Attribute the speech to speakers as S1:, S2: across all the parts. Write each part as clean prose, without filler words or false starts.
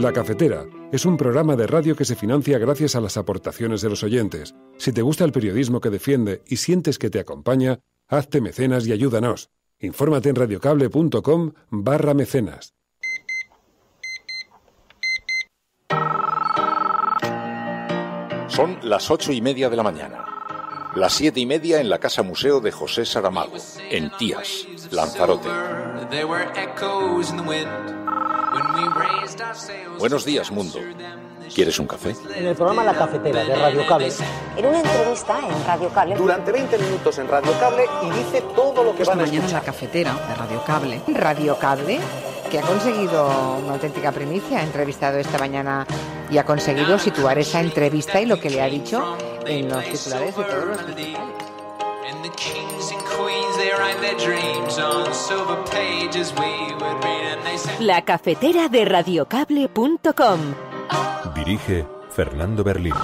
S1: La Cafetera es un programa de radio que se financia gracias a las aportaciones de los oyentes. Si te gusta el periodismo que defiende y sientes que te acompaña, hazte mecenas y ayúdanos. Infórmate en radiocable.com/mecenas.
S2: Son las 8:30 de la mañana. Las 7:30 en la Casa Museo de José Saramago, en Tías, Lanzarote. Buenos días, mundo. ¿Quieres un café?
S3: En el programa La Cafetera de Radio Cable.
S4: En una entrevista en Radio Cable.
S3: Durante 20 minutos en Radio Cable y dice todo lo que van a escuchar.
S5: Mañana en La Cafetera de Radio Cable. Radio Cable, que ha conseguido una auténtica primicia. Ha entrevistado esta mañana y ha conseguido situar esa entrevista y lo que le ha dicho en los titulares de todos los digitales.
S6: La Cafetera de radiocable.com.
S7: Dirige Fernando Berlín.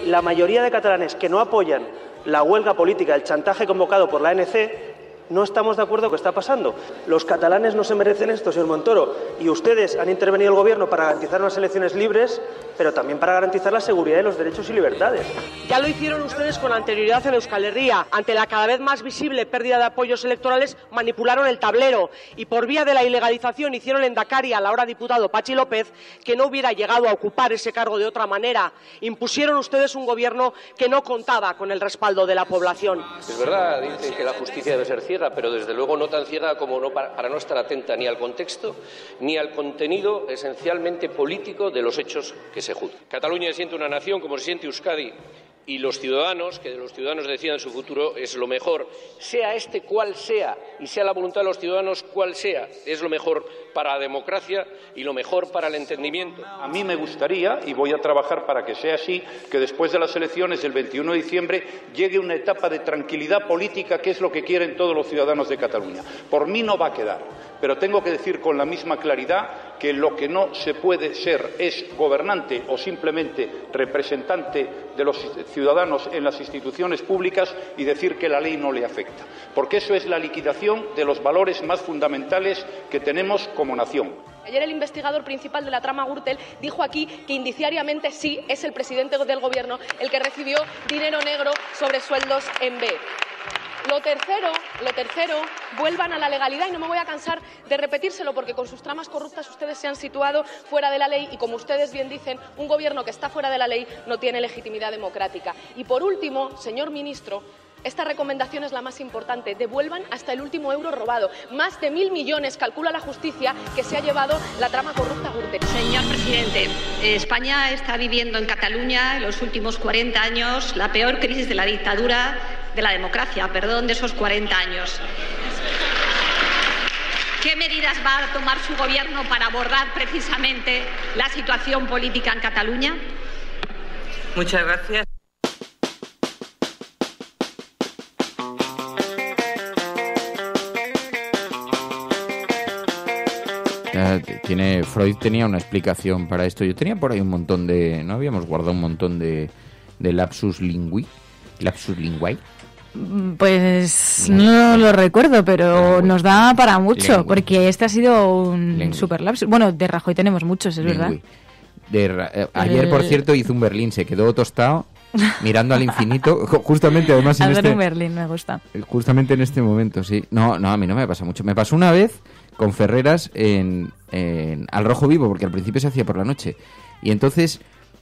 S3: La mayoría de catalanes que no apoyan la huelga política, el chantaje convocado por la ANC, no estamos de acuerdo con lo que está pasando. Los catalanes no se merecen esto, señor Montoro, y ustedes han intervenido el gobierno para garantizar unas elecciones libres, pero también para garantizar la seguridad de los derechos y libertades. Ya lo hicieron ustedes con anterioridad en Euskal Herria. Ante la cada vez más visible pérdida de apoyos electorales, manipularon el tablero y por vía de la ilegalización hicieron en Endacari al ahora diputado Patxi López que no hubiera llegado a ocupar ese cargo de otra manera. Impusieron ustedes un gobierno que no contaba con el respaldo de la población.
S8: Es verdad, dice que la justicia debe ser ciega, pero desde luego no tan ciega como para no estar atenta ni al contexto ni al contenido esencialmente político de los hechos que se juzgan. Cataluña se siente una nación como se siente Euskadi y los ciudadanos, que de los ciudadanos decidan su futuro, es lo mejor, sea este cual sea y sea la voluntad de los ciudadanos cual sea, es lo mejor para la democracia y lo mejor para el entendimiento.
S9: A mí me gustaría, y voy a trabajar para que sea así, que después de las elecciones del 21 de diciembre llegue una etapa de tranquilidad política, que es lo que quieren todos los ciudadanos de Cataluña. Por mí no va a quedar, pero tengo que decir con la misma claridad que lo que no se puede ser es gobernante o simplemente representante de los ciudadanos en las instituciones públicas y decir que la ley no le afecta, porque eso es la liquidación de los valores más fundamentales que tenemos como nación.
S10: Ayer el investigador principal de la trama Gürtel dijo aquí que indiciariamente sí es el presidente del gobierno el que recibió dinero negro sobre sueldos en B. Lo tercero, vuelvan a la legalidad y no me voy a cansar de repetírselo porque con sus tramas corruptas ustedes se han situado fuera de la ley y como ustedes bien dicen, un gobierno que está fuera de la ley no tiene legitimidad democrática. Y por último, señor ministro, esta recomendación es la más importante. Devuelvan hasta el último euro robado. Más de 1.000 millones, calcula la justicia, que se ha llevado la trama corrupta Gürtel.
S11: Señor presidente, España está viviendo en Cataluña en los últimos 40 años la peor crisis de la dictadura, de la democracia, de esos 40 años. ¿Qué medidas va a tomar su gobierno para abordar precisamente la situación política en Cataluña?
S12: Muchas gracias. Freud tenía una explicación para esto. Yo tenía por ahí un montón de... ¿No habíamos guardado un montón de lapsus lingüi? ¿Lapsus linguae?
S13: Pues no lo recuerdo, pero nos da para mucho, porque este ha sido un super lapsus. Bueno, de Rajoy tenemos muchos, es verdad.
S12: Ayer, por cierto, hizo un Berlín, se quedó tostado mirando al infinito, justamente además
S13: un Berlín, me gusta.
S12: Justamente en este momento, sí. No, a mí no me pasa mucho. Me pasó una vez con Ferreras al Rojo Vivo, porque al principio se hacía por la noche. Y entonces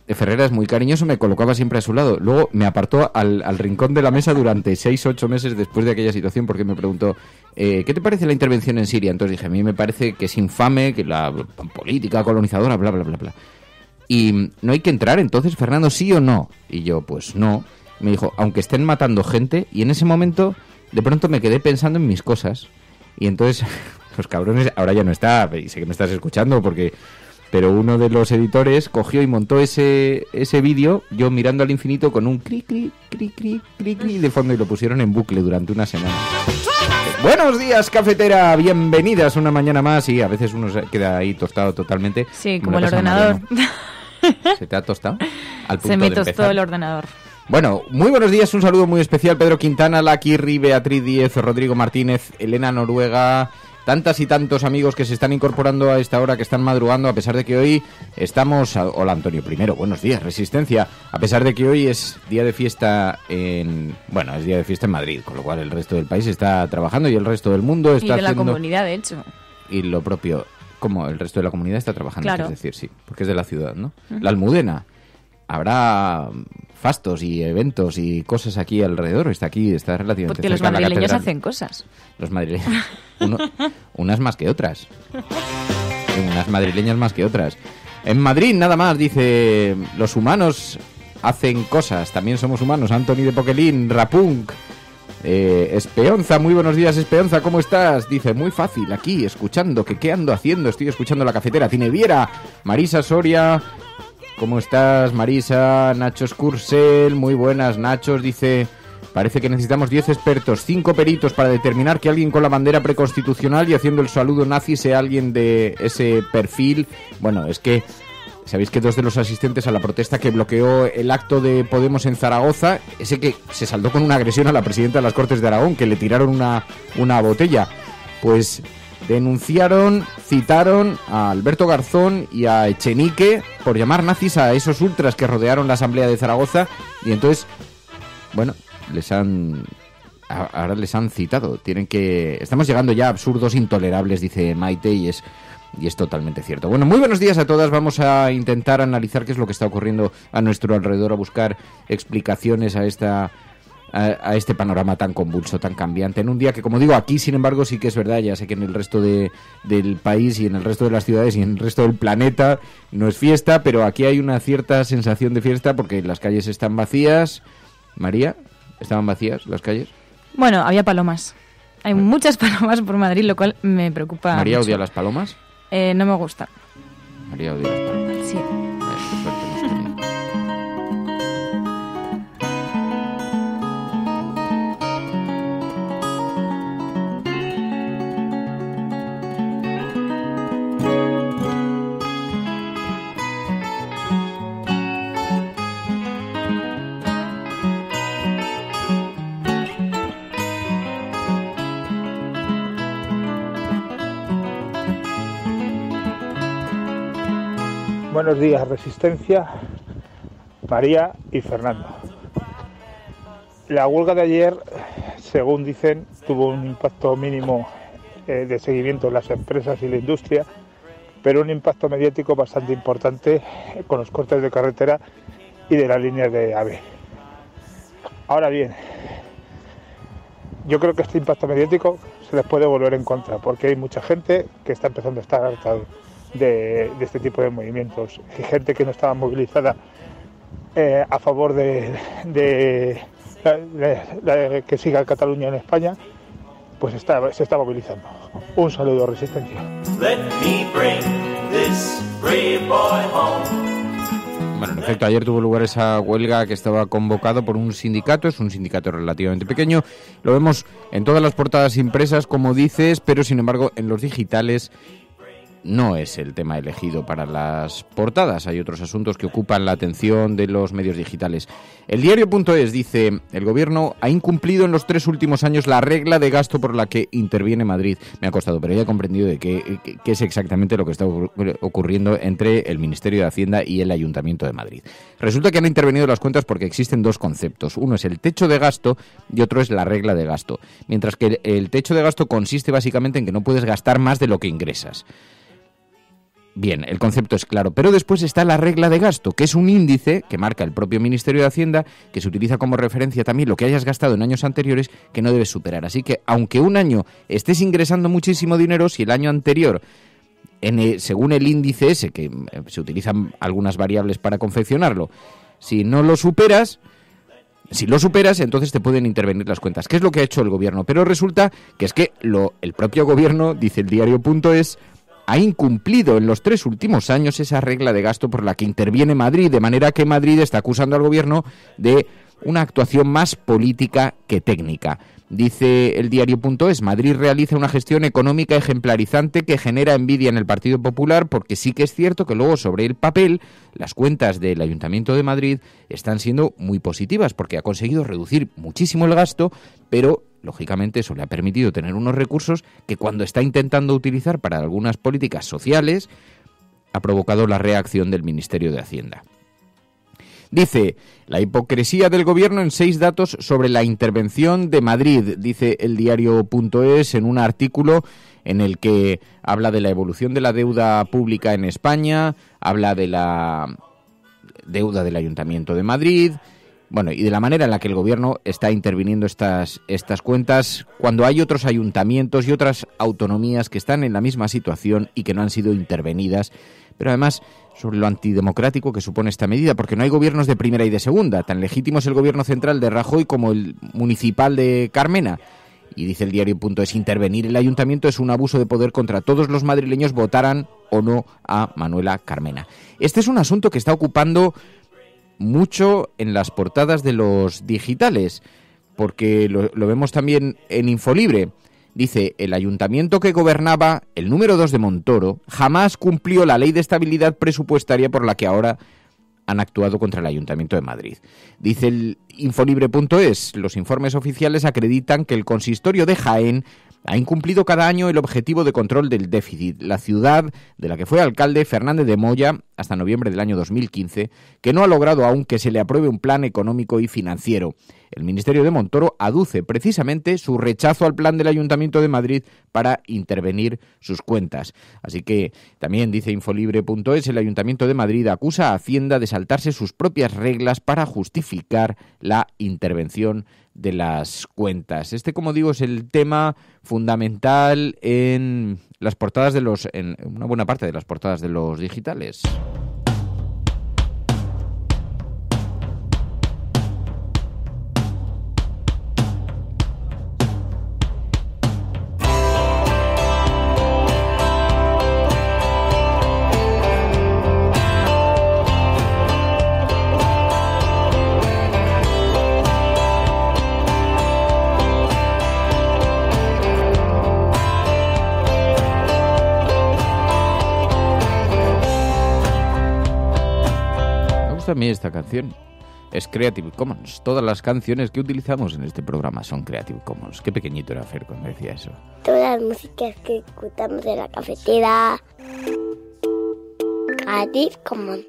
S12: Ferreras, muy cariñoso, me colocaba siempre a su lado. Luego me apartó al rincón de la mesa durante 6-8 meses después de aquella situación, porque me preguntó, ¿qué te parece la intervención en Siria? Entonces dije, a mí me parece que es infame, que la política colonizadora, bla, bla, bla, bla. Y no hay que entrar, entonces, Fernando, ¿sí o no? Y yo, pues no. Me dijo, aunque estén matando gente, y en ese momento, de pronto me quedé pensando en mis cosas. Y entonces, los cabrones, ahora ya no está, y sé que me estás escuchando, pero uno de los editores cogió y montó ese vídeo, yo mirando al infinito con un cri, cri, cri, cri, cri, cri de fondo, y lo pusieron en bucle durante una semana. Buenos días, cafetera, bienvenidas una mañana más. Y a veces uno se queda ahí tostado totalmente.
S13: Sí, como el ordenador.
S12: ¿Se te ha tostado?
S13: Se me tostó el ordenador.
S12: Bueno, muy buenos días, un saludo muy especial. Pedro Quintana, Laquirri, Beatriz Díez, Rodrigo Martínez, Elena Noruega, tantas y tantos amigos que se están incorporando a esta hora, que están madrugando, a pesar de que hoy estamos... Hola, Antonio, primero, buenos días, Resistencia. A pesar de que hoy es día de fiesta es día de fiesta en Madrid, con lo cual el resto del país está trabajando y el resto del mundo está haciendo...
S13: Y de la comunidad, de hecho.
S12: Y lo propio... Como el resto de la comunidad está trabajando,
S13: claro.
S12: Es decir, sí, porque es de la ciudad, ¿no? La Almudena. Habrá fastos y eventos y cosas aquí alrededor. Está relativamente
S13: porque los madrileños hacen cosas.
S12: Los madrileños. Unas más que otras. Unas madrileñas más que otras. En Madrid, nada más, dice, los humanos hacen cosas. También somos humanos. Anthony de Poquelín, Rapunk. Espeonza, muy buenos días, Espeonza, ¿cómo estás? Dice, muy fácil, aquí, escuchando, ¿qué ando haciendo? Estoy escuchando la cafetera. Tiene Viera, Marisa Soria, ¿cómo estás, Marisa? Nachos Cursel, muy buenas, Nachos, dice, parece que necesitamos 10 expertos, 5 peritos para determinar que alguien con la bandera preconstitucional y haciendo el saludo nazi sea alguien de ese perfil. Bueno, es que... ¿Sabéis que 2 de los asistentes a la protesta que bloqueó el acto de Podemos en Zaragoza, ese que se saldó con una agresión a la presidenta de las Cortes de Aragón, que le tiraron una botella, pues denunciaron, citaron a Alberto Garzón y a Echenique por llamar nazis a esos ultras que rodearon la Asamblea de Zaragoza, y entonces, bueno, ahora les han citado. Estamos llegando ya a absurdos intolerables, dice Maite, y es totalmente cierto. Bueno, muy buenos días a todas. Vamos a intentar analizar qué es lo que está ocurriendo a nuestro alrededor, a buscar explicaciones a este panorama tan convulso, tan cambiante. En un día que, como digo, aquí, sin embargo, sí que es verdad. Ya sé que en el resto del país y en el resto de las ciudades y en el resto del planeta no es fiesta, pero aquí hay una cierta sensación de fiesta porque las calles están vacías. María, ¿estaban vacías las calles?
S13: Bueno, había palomas. Hay muchas palomas por Madrid, lo cual me preocupa
S12: ¿María
S13: mucho.
S12: odia las palomas?
S13: No me gusta.
S12: María odia las palomas.
S13: Sí.
S14: Buenos días, Resistencia, María y Fernando. La huelga de ayer, según dicen, tuvo un impacto mínimo de seguimiento en las empresas y la industria, pero un impacto mediático bastante importante con los cortes de carretera y de las líneas de AVE. Ahora bien, yo creo que este impacto mediático se les puede volver en contra, porque hay mucha gente que está empezando a estar harta de este tipo de movimientos. Hay gente que no estaba movilizada a favor de que siga Cataluña en España, pues se está movilizando. Un saludo, Resistencia.
S12: Bueno, en efecto, ayer tuvo lugar esa huelga que estaba convocado por un sindicato. Es un sindicato relativamente pequeño. Lo vemos en todas las portadas impresas, como dices, pero sin embargo en los digitales no es el tema elegido para las portadas. Hay otros asuntos que ocupan la atención de los medios digitales. El diario.es dice: el gobierno ha incumplido en los 3 últimos años la regla de gasto por la que interviene Madrid. Me ha costado, pero ya he comprendido de qué es exactamente lo que está ocurriendo entre el Ministerio de Hacienda y el Ayuntamiento de Madrid. Resulta que han intervenido las cuentas porque existen dos conceptos. Uno es el techo de gasto y otro es la regla de gasto. Mientras que el techo de gasto consiste básicamente en que no puedes gastar más de lo que ingresas. Bien, el concepto es claro, pero después está la regla de gasto, que es un índice que marca el propio Ministerio de Hacienda, que se utiliza como referencia también lo que hayas gastado en años anteriores, que no debes superar. Así que, aunque un año estés ingresando muchísimo dinero, si el año anterior, según el índice ese, que se utilizan algunas variables para confeccionarlo, si lo superas, entonces te pueden intervenir las cuentas. ¿Qué es lo que ha hecho el gobierno? Pero resulta que es que el propio gobierno, dice el diario.es, ha incumplido en los 3 últimos años esa regla de gasto por la que interviene Madrid, de manera que Madrid está acusando al gobierno de una actuación más política que técnica. Dice el diario.es, Madrid realiza una gestión económica ejemplarizante que genera envidia en el Partido Popular, porque sí que es cierto que luego sobre el papel las cuentas del Ayuntamiento de Madrid están siendo muy positivas, porque ha conseguido reducir muchísimo el gasto, pero lógicamente eso le ha permitido tener unos recursos que cuando está intentando utilizar para algunas políticas sociales ha provocado la reacción del Ministerio de Hacienda. Dice, la hipocresía del gobierno en 6 datos sobre la intervención de Madrid, dice el diario.es en un artículo en el que habla de la evolución de la deuda pública en España, habla de la deuda del Ayuntamiento de Madrid, bueno, y de la manera en la que el gobierno está interviniendo estas cuentas cuando hay otros ayuntamientos y otras autonomías que están en la misma situación y que no han sido intervenidas, pero además sobre lo antidemocrático que supone esta medida, porque no hay gobiernos de primera y de segunda. Tan legítimo es el gobierno central de Rajoy como el municipal de Carmena. Y dice el diario.es, intervenir el ayuntamiento es un abuso de poder contra todos los madrileños, votaran o no a Manuela Carmena. Este es un asunto que está ocupando mucho en las portadas de los digitales, porque lo vemos también en Infolibre. Dice, el ayuntamiento que gobernaba el número 2 de Montoro jamás cumplió la ley de estabilidad presupuestaria por la que ahora han actuado contra el Ayuntamiento de Madrid. Dice el Infolibre.es, los informes oficiales acreditan que el consistorio de Jaén ha incumplido cada año el objetivo de control del déficit. La ciudad de la que fue alcalde Fernández de Moya hasta noviembre del año 2015, que no ha logrado aún que se le apruebe un plan económico y financiero. El Ministerio de Montoro aduce precisamente su rechazo al plan del Ayuntamiento de Madrid para intervenir sus cuentas. Así que también dice Infolibre.es, el Ayuntamiento de Madrid acusa a Hacienda de saltarse sus propias reglas para justificar la intervención de las cuentas. Este, como digo, es el tema fundamental en las portadas en una buena parte de las portadas de los digitales. A mí esta canción es Creative Commons. Todas las canciones que utilizamos en este programa son Creative Commons. Qué pequeñito era Fer cuando decía eso.
S15: Todas las músicas que escuchamos en la cafetera, Creative Commons.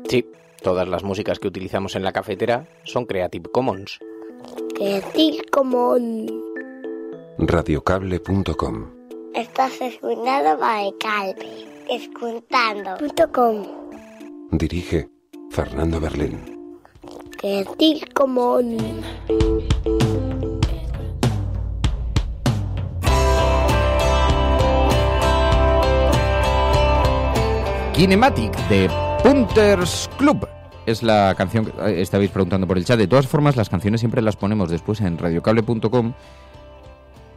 S16: Sí, todas las músicas que utilizamos en la cafetera son Creative Commons.
S15: Creative Commons.
S7: Radiocable.com.
S15: Estás escuchando Radiocable. Escuchando.com.
S7: Dirige Fernando Berlín.
S15: Creative Commons.
S12: Kinematic de Punters Club es la canción que estabais preguntando por el chat. De todas formas, las canciones siempre las ponemos después en radiocable.com.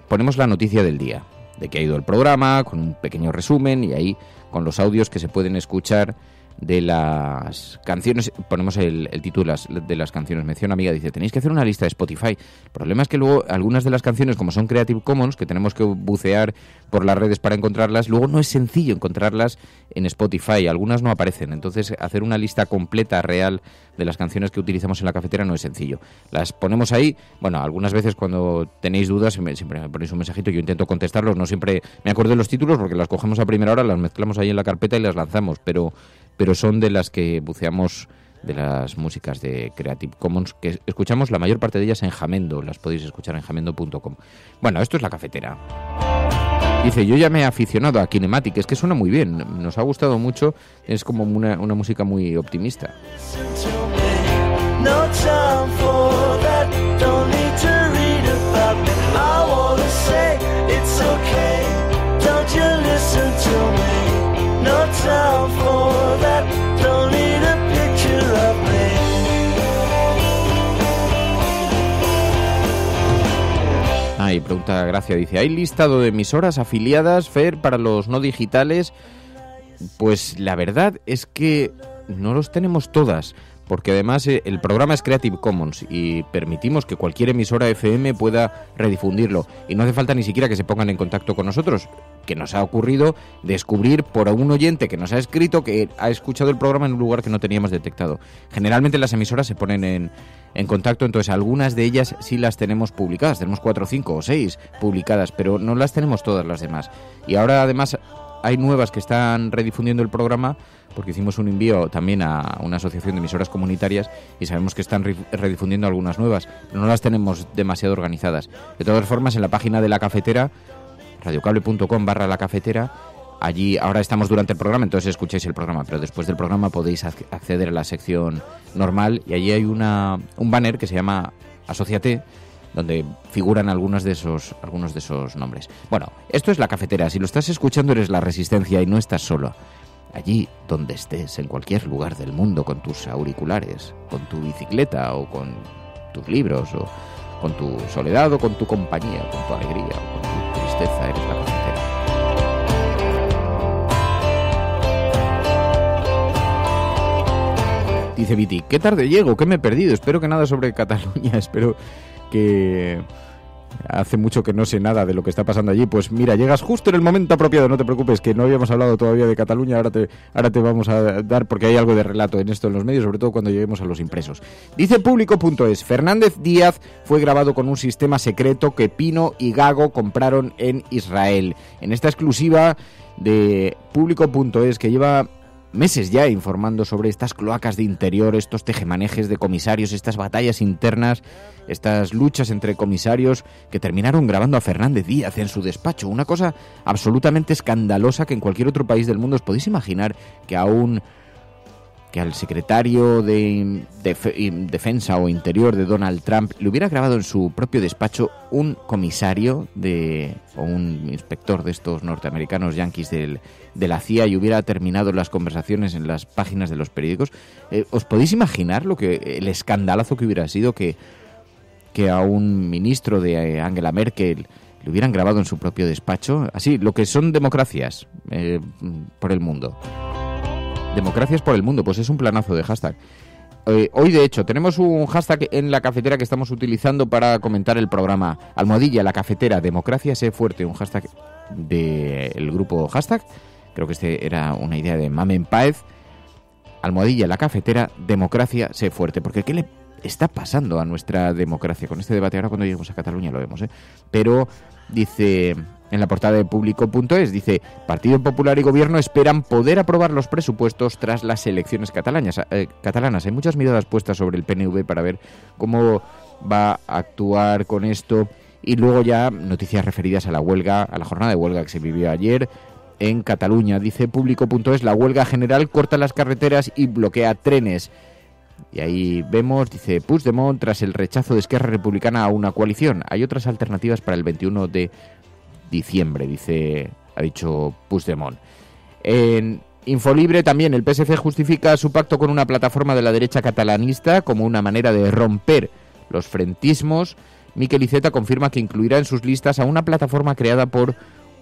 S12: Ponemos la noticia del día, de que ha ido el programa, con un pequeño resumen y ahí con los audios que se pueden escuchar de las canciones, ponemos el título de las canciones. Menciona amiga, dice, tenéis que hacer una lista de Spotify. El problema es que luego algunas de las canciones, como son Creative Commons, que tenemos que bucear por las redes para encontrarlas, luego no es sencillo encontrarlas en Spotify, algunas no aparecen. Entonces, hacer una lista completa, real, de las canciones que utilizamos en la cafetera no es sencillo. Las ponemos ahí, bueno, algunas veces cuando tenéis dudas siempre me ponéis un mensajito, yo intento contestarlos, no siempre me acuerdo de los títulos porque las cogemos a primera hora, las mezclamos ahí en la carpeta y las lanzamos, pero son de las que buceamos, de las músicas de Creative Commons, que escuchamos la mayor parte de ellas en Jamendo, las podéis escuchar en jamendo.com. Bueno, esto es la cafetera. Dice, yo ya me he aficionado a Kinematic, es que suena muy bien, nos ha gustado mucho, es como una música muy optimista. Y pregunta Gracia, dice, ¿hay listado de emisoras afiliadas, Fer, para los no digitales? Pues la verdad es que no los tenemos todas, porque además el programa es Creative Commons y permitimos que cualquier emisora FM pueda redifundirlo. Y no hace falta ni siquiera que se pongan en contacto con nosotros, que nos ha ocurrido descubrir por un oyente que nos ha escrito que ha escuchado el programa en un lugar que no teníamos detectado. Generalmente las emisoras se ponen en contacto, entonces algunas de ellas sí las tenemos publicadas, tenemos 4, 5 o 6 publicadas, pero no las tenemos todas las demás. Y ahora además hay nuevas que están redifundiendo el programa, porque hicimos un envío también a una asociación de emisoras comunitarias y sabemos que están redifundiendo algunas nuevas, pero no las tenemos demasiado organizadas. De todas formas, en la página de la cafetera, radiocable.com/la cafetera, allí ahora estamos durante el programa, entonces escucháis el programa, pero después del programa podéis acceder a la sección normal y allí hay un banner que se llama Asóciate, donde figuran algunos de esos nombres. Bueno, esto es la cafetera. Si lo estás escuchando eres la Resistencia y no estás solo. Allí donde estés, en cualquier lugar del mundo, con tus auriculares, con tu bicicleta o con tus libros o con tu soledad o con tu compañía, con tu alegría o con tu tristeza, eres la cafetera. Dice Viti, ¿qué tarde llego? ¿Qué me he perdido? Espero que nada sobre Cataluña, espero que... Hace mucho que no sé nada de lo que está pasando allí. Pues mira, llegas justo en el momento apropiado, no te preocupes, que no habíamos hablado todavía de Cataluña, ahora te vamos a dar, porque hay algo de relato en esto en los medios, sobre todo cuando lleguemos a los impresos. Dice Público.es, Fernández Díaz fue grabado con un sistema secreto que Pino y Gago compraron en Israel. En esta exclusiva de Público.es, que lleva meses ya informando sobre estas cloacas de interior, estos tejemanejes de comisarios, estas batallas internas, estas luchas entre comisarios que terminaron grabando a Fernández Díaz en su despacho. Una cosa absolutamente escandalosa que en cualquier otro país del mundo os podéis imaginar que al secretario de Defensa o Interior de Donald Trump le hubiera grabado en su propio despacho un comisario o un inspector de estos norteamericanos yanquis de la CIA y hubiera terminado las conversaciones en las páginas de los periódicos. ¿Os podéis imaginar el escandalazo que hubiera sido que a un ministro de Angela Merkel le hubieran grabado en su propio despacho? Así, lo que son democracias por el mundo. Democracias por el mundo, pues es un planazo de hashtag. Hoy, de hecho, tenemos un hashtag en la cafetera que estamos utilizando para comentar el programa. Almohadilla, la cafetera, democracia sé fuerte, un hashtag del grupo hashtag. Creo que este era una idea de Mamen Páez. Almohadilla, la cafetera, democracia sé fuerte. Porque ¿qué le está pasando a nuestra democracia con este debate? Ahora cuando lleguemos a Cataluña lo vemos, Pero dice... En la portada de Público.es dice, Partido Popular y Gobierno esperan poder aprobar los presupuestos tras las elecciones catalanas. Hay muchas miradas puestas sobre el PNV para ver cómo va a actuar con esto. Y luego ya noticias referidas a la huelga, a la jornada de huelga que se vivió ayer en Cataluña. Dice Público.es, la huelga general corta las carreteras y bloquea trenes. Y ahí vemos, dice Puigdemont, tras el rechazo de Esquerra Republicana a una coalición. Hay otras alternativas para el 21 de diciembre, ha dicho Puigdemont. En Infolibre también el PSC justifica su pacto con una plataforma de la derecha catalanista como una manera de romper los frentismos. Miquel Iceta confirma que incluirá en sus listas a una plataforma creada por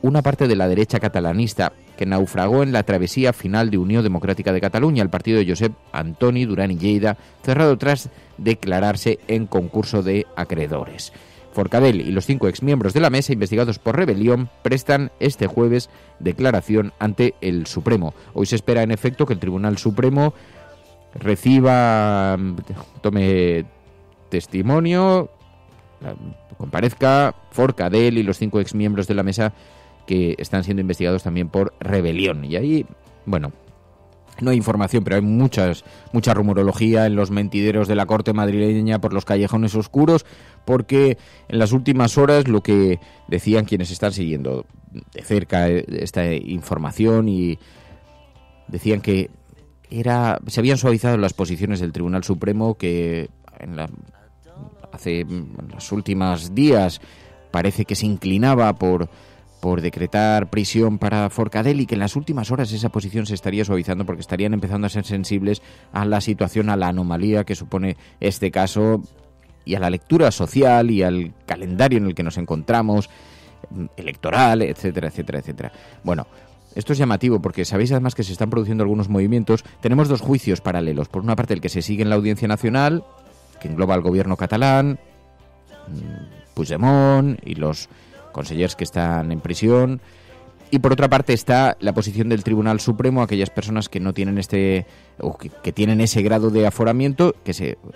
S12: una parte de la derecha catalanista que naufragó en la travesía final de Unió Democràtica de Catalunya, el partido de Josep Antoni Duran i Lleida, cerrado tras declararse en concurso de acreedores. Forcadell y los 5 exmiembros de la mesa investigados por rebelión prestan este jueves declaración ante el Supremo. Hoy se espera en efecto que el Tribunal Supremo tome testimonio, comparezca Forcadell y los 5 exmiembros de la mesa que están siendo investigados también por rebelión. Y ahí, bueno, no hay información, pero hay mucha rumorología en los mentideros de la corte madrileña por los callejones oscuros, porque en las últimas horas lo que decían quienes están siguiendo de cerca esta información, y decían que se habían suavizado las posiciones del Tribunal Supremo, que en los últimos días parece que se inclinaba por decretar prisión para Forcadell, y que en las últimas horas esa posición se estaría suavizando porque estarían empezando a ser sensibles a la situación, a la anomalía que supone este caso y a la lectura social y al calendario en el que nos encontramos, electoral, etcétera, etcétera, etcétera. Bueno, esto es llamativo porque sabéis además que se están produciendo algunos movimientos. Tenemos 2 juicios paralelos. Por una parte, el que se sigue en la Audiencia Nacional, que engloba al gobierno catalán, Puigdemont y los consellers que están en prisión, y por otra parte está la posición del Tribunal Supremo, aquellas personas que no tienen que tienen ese grado de aforamiento,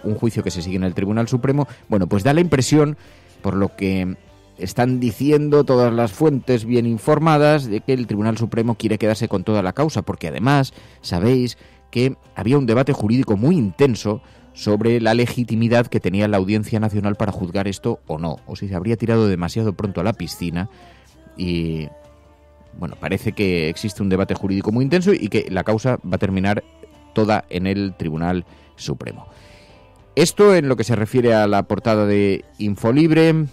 S12: un juicio que se sigue en el Tribunal Supremo. Bueno, pues da la impresión, por lo que están diciendo todas las fuentes bien informadas, de que el Tribunal Supremo quiere quedarse con toda la causa, porque además sabéis que había un debate jurídico muy intenso sobre la legitimidad que tenía la Audiencia Nacional para juzgar esto o no, o si se habría tirado demasiado pronto a la piscina. Y bueno, parece que existe un debate jurídico muy intenso y que la causa va a terminar toda en el Tribunal Supremo. Esto en lo que se refiere a la portada de Infolibre,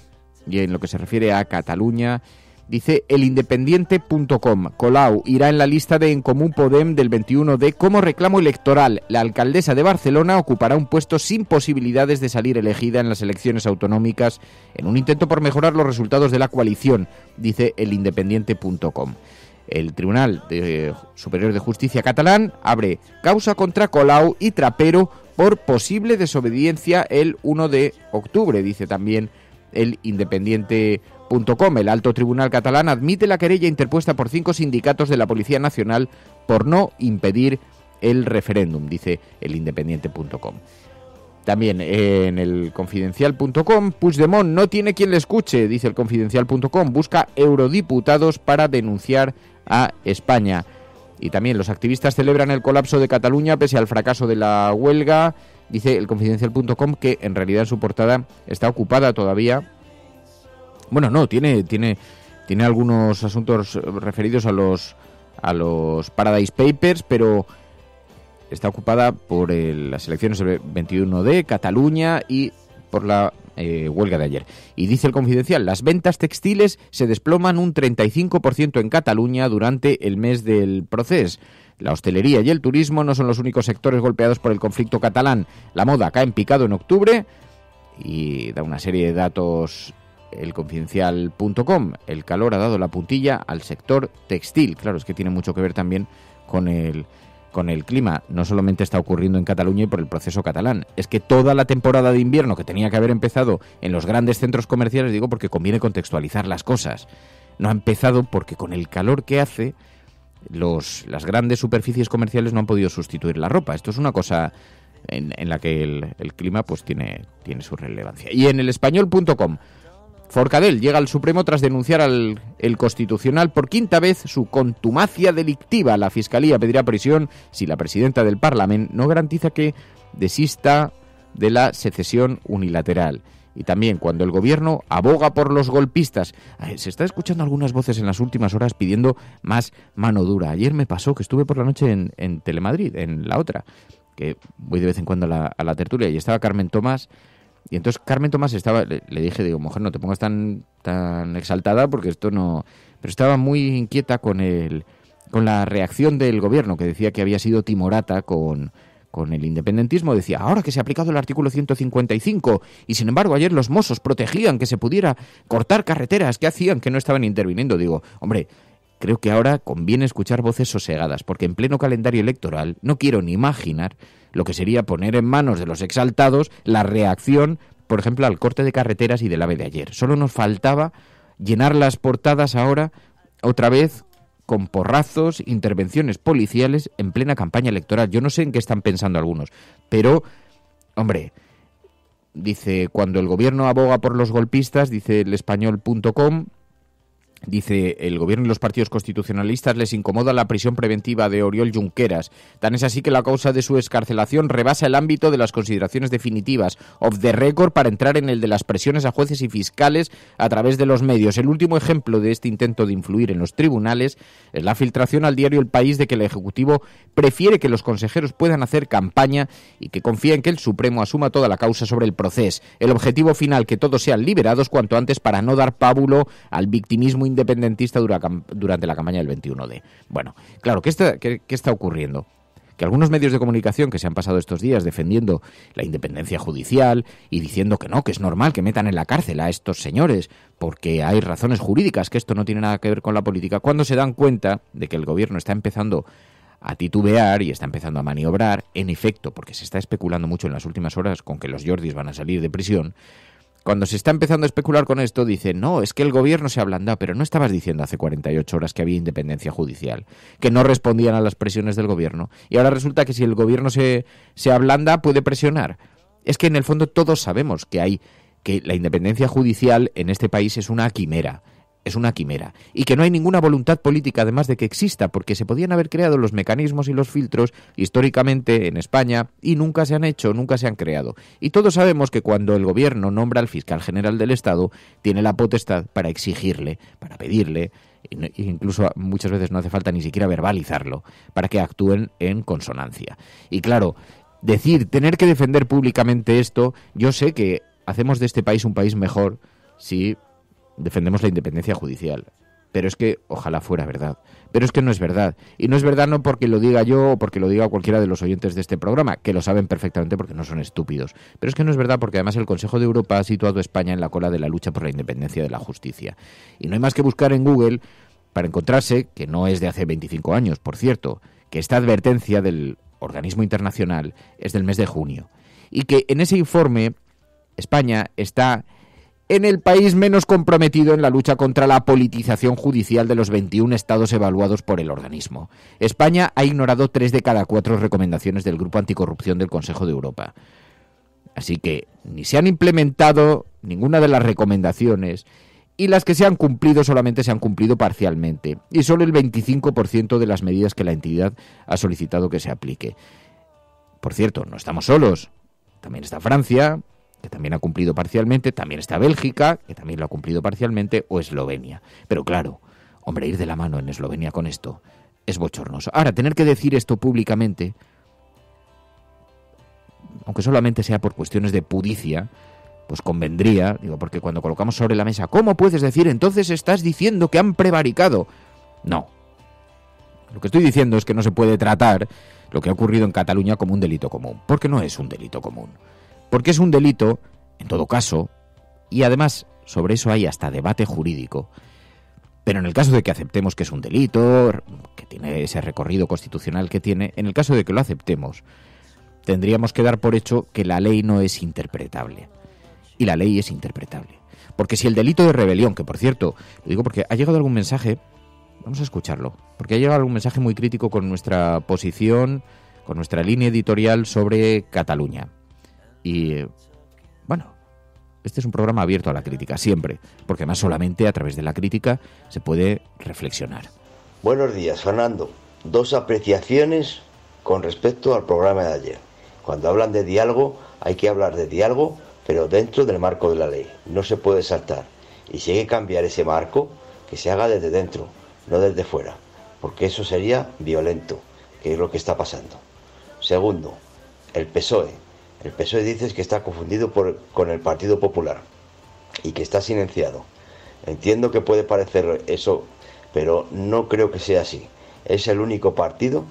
S12: y en lo que se refiere a Cataluña. Dice elindependiente.com: Colau irá en la lista de En Comú Podem del 21D como reclamo electoral. La alcaldesa de Barcelona ocupará un puesto sin posibilidades de salir elegida en las elecciones autonómicas en un intento por mejorar los resultados de la coalición, dice elindependiente.com. El Tribunal Superior de Justicia catalán abre causa contra Colau y Trapero por posible desobediencia el 1 de octubre, dice también el Independiente.com. El alto tribunal catalán admite la querella interpuesta por 5 sindicatos de la Policía Nacional por no impedir el referéndum, dice el Independiente.com. También en el Confidencial.com, Puigdemont no tiene quien le escuche, dice el Confidencial.com, busca eurodiputados para denunciar a España. Y también los activistas celebran el colapso de Cataluña pese al fracaso de la huelga, dice el Confidencial.com, que en realidad en su portada está ocupada todavía. Bueno, no, tiene algunos asuntos referidos a los Paradise Papers, pero está ocupada por las elecciones del 21D, Cataluña y por la huelga de ayer. Y dice el Confidencial, las ventas textiles se desploman un 35% en Cataluña durante el mes del procés. La hostelería y el turismo no son los únicos sectores golpeados por el conflicto catalán. La moda cae en picado en octubre y da una serie de datos el Confidencial.com. El calor ha dado la puntilla al sector textil. Claro, es que tiene mucho que ver también con el clima. No solamente está ocurriendo en Cataluña y por el proceso catalán, es que toda la temporada de invierno que tenía que haber empezado en los grandes centros comerciales, digo porque conviene contextualizar las cosas, no ha empezado porque con el calor que hace las grandes superficies comerciales no han podido sustituir la ropa. Esto es una cosa en la que el clima pues tiene su relevancia. Y en el Español.com, Forcadell llega al Supremo tras denunciar al Constitucional por 5ª vez su contumacia delictiva. La Fiscalía pedirá prisión si la presidenta del Parlamento no garantiza que desista de la secesión unilateral. Y también cuando el gobierno aboga por los golpistas. Se está escuchando algunas voces en las últimas horas pidiendo más mano dura. Ayer me pasó que estuve por la noche en Telemadrid, en la otra, que voy de vez en cuando a la tertulia, y estaba Carmen Tomás. Y entonces Carmen Tomás le dije, digo, mujer, no te pongas tan exaltada porque esto no... Pero estaba muy inquieta con la reacción del gobierno, que decía que había sido timorata con con el independentismo, decía, ahora que se ha aplicado el artículo 155 y sin embargo ayer los Mossos protegían que se pudiera cortar carreteras, que hacían que no estaban interviniendo. Digo, hombre, creo que ahora conviene escuchar voces sosegadas, porque en pleno calendario electoral no quiero ni imaginar lo que sería poner en manos de los exaltados la reacción, por ejemplo, al corte de carreteras y del AVE de ayer. Solo nos faltaba llenar las portadas ahora otra vez con porrazos, intervenciones policiales en plena campaña electoral. Yo no sé en qué están pensando algunos, pero, hombre, dice, cuando el gobierno aboga por los golpistas, dice el español.com, dice, el gobierno y los partidos constitucionalistas les incomoda la prisión preventiva de Oriol Junqueras. Tan es así que la causa de su excarcelación rebasa el ámbito de las consideraciones definitivas, off the record, para entrar en el de las presiones a jueces y fiscales a través de los medios. El último ejemplo de este intento de influir en los tribunales es la filtración al diario El País de que el Ejecutivo prefiere que los consejeros puedan hacer campaña y que confía en que el Supremo asuma toda la causa sobre el proceso. El objetivo final, que todos sean liberados cuanto antes para no dar pábulo al victimismo independentista durante la campaña del 21D. Bueno, claro, ¿qué está ocurriendo? Que algunos medios de comunicación que se han pasado estos días defendiendo la independencia judicial y diciendo que no, que es normal que metan en la cárcel a estos señores porque hay razones jurídicas, que esto no tiene nada que ver con la política, cuando se dan cuenta de que el gobierno está empezando a titubear y está empezando a maniobrar, en efecto, porque se está especulando mucho en las últimas horas con que los Jordis van a salir de prisión. Cuando se está empezando a especular con esto, dice, no, es que el gobierno se ha ablandado, pero no estabas diciendo hace 48 horas que había independencia judicial, que no respondían a las presiones del gobierno. Y ahora resulta que si el gobierno se ablanda, puede presionar. Es que en el fondo todos sabemos que la independencia judicial en este país es una quimera. Es una quimera. Y que no hay ninguna voluntad política, además de que exista, porque se podían haber creado los mecanismos y los filtros históricamente en España y nunca se han hecho, nunca se han creado. Y todos sabemos que cuando el gobierno nombra al fiscal general del Estado, tiene la potestad para exigirle, para pedirle, e incluso muchas veces no hace falta ni siquiera verbalizarlo, para que actúen en consonancia. Y claro, tener que defender públicamente esto, yo sé que hacemos de este país un país mejor si defendemos la independencia judicial, pero es que ojalá fuera verdad, pero es que no es verdad, y no es verdad no porque lo diga yo o porque lo diga cualquiera de los oyentes de este programa, que lo saben perfectamente porque no son estúpidos, pero es que no es verdad porque además el Consejo de Europa ha situado a España en la cola de la lucha por la independencia de la justicia, y no hay más que buscar en Google para encontrarse, que no es de hace 25 años, por cierto, que esta advertencia del organismo internacional es del mes de junio, y que en ese informe España está en el país menos comprometido en la lucha contra la politización judicial de los 21 estados evaluados por el organismo. España ha ignorado 3 de cada 4 recomendaciones del Grupo Anticorrupción del Consejo de Europa. Así que ni se han implementado ninguna de las recomendaciones y las que se han cumplido solamente se han cumplido parcialmente. Y solo el 25% de las medidas que la entidad ha solicitado que se aplique. Por cierto, no estamos solos. También está Francia, que también ha cumplido parcialmente, también está Bélgica, que también lo ha cumplido parcialmente, o Eslovenia. Pero claro, hombre, ir de la mano en Eslovenia con esto es bochornoso. Ahora, tener que decir esto públicamente, aunque solamente sea por cuestiones de pudicia, pues convendría, digo, porque cuando colocamos sobre la mesa, ¿cómo puedes decir entonces estás diciendo que han prevaricado? No. Lo que estoy diciendo es que no se puede tratar lo que ha ocurrido en Cataluña como un delito común, porque no es un delito común. Porque es un delito, en todo caso, y además sobre eso hay hasta debate jurídico, pero en el caso de que aceptemos que es un delito, que tiene ese recorrido constitucional que tiene, en el caso de que lo aceptemos, tendríamos que dar por hecho que la ley no es interpretable. Y la ley es interpretable. Porque si el delito de rebelión, que por cierto, lo digo porque ha llegado algún mensaje, vamos a escucharlo, porque ha llegado algún mensaje muy crítico con nuestra posición, con nuestra línea editorial sobre Cataluña. Y, bueno, este es un programa abierto a la crítica, siempre, porque además solamente a través de la crítica se puede reflexionar.
S17: Buenos días, Fernando. 2 apreciaciones con respecto al programa de ayer. Cuando hablan de diálogo, hay que hablar de diálogo, pero dentro del marco de la ley. No se puede saltar. Y si hay que cambiar ese marco, que se haga desde dentro, no desde fuera, porque eso sería violento, que es lo que está pasando. Segundo, el PSOE. El PSOE dices que está confundido con el Partido Popular y que está silenciado. Entiendo que puede parecer eso, pero no creo que sea así. Es el único partido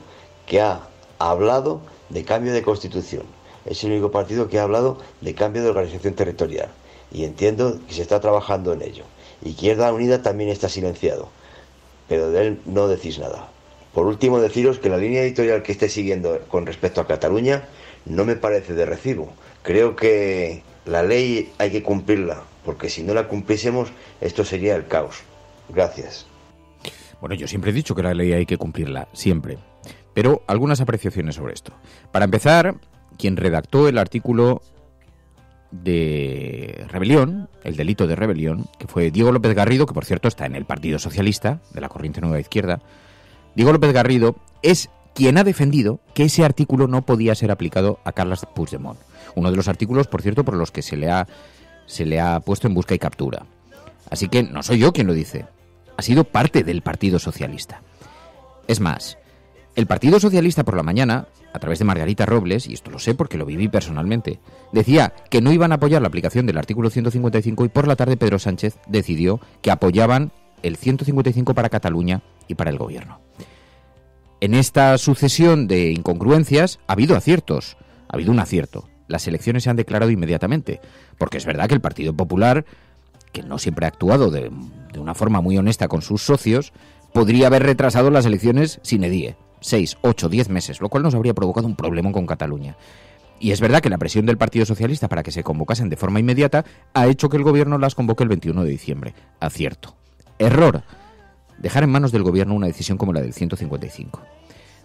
S17: que ha hablado de cambio de constitución. Es el único partido que ha hablado de cambio de organización territorial. Y entiendo que se está trabajando en ello. Izquierda Unida también está silenciado. Pero de él no decís nada. Por último, deciros que la línea editorial que esté siguiendo con respecto a Cataluña no me parece de recibo. Creo que la ley hay que cumplirla, porque si no la cumpliésemos, esto sería el caos. Gracias.
S12: Bueno, yo siempre he dicho que la ley hay que cumplirla, siempre. Pero algunas apreciaciones sobre esto. Para empezar, quien redactó el artículo de rebelión, el delito de rebelión, que fue Diego López Garrido, que por cierto está en el Partido Socialista, de la corriente Nueva Izquierda. Diego López Garrido es quien ha defendido que ese artículo no podía ser aplicado a Carles Puigdemont. Uno de los artículos, por cierto, por los que se le ha puesto en busca y captura. Así que no soy yo quien lo dice. Ha sido parte del Partido Socialista. Es más, el Partido Socialista por la mañana, a través de Margarita Robles, y esto lo sé porque lo viví personalmente, decía que no iban a apoyar la aplicación del artículo 155 y por la tarde Pedro Sánchez decidió que apoyaban el 155 para Cataluña y para el gobierno. En esta sucesión de incongruencias ha habido aciertos, ha habido un acierto. Las elecciones se han declarado inmediatamente, porque es verdad que el Partido Popular, que no siempre ha actuado de una forma muy honesta con sus socios, podría haber retrasado las elecciones sine die, 6, 8, 10 meses, lo cual nos habría provocado un problema con Cataluña. Y es verdad que la presión del Partido Socialista para que se convocasen de forma inmediata ha hecho que el gobierno las convoque el 21 de diciembre. Acierto. Error. Dejar en manos del gobierno una decisión como la del 155.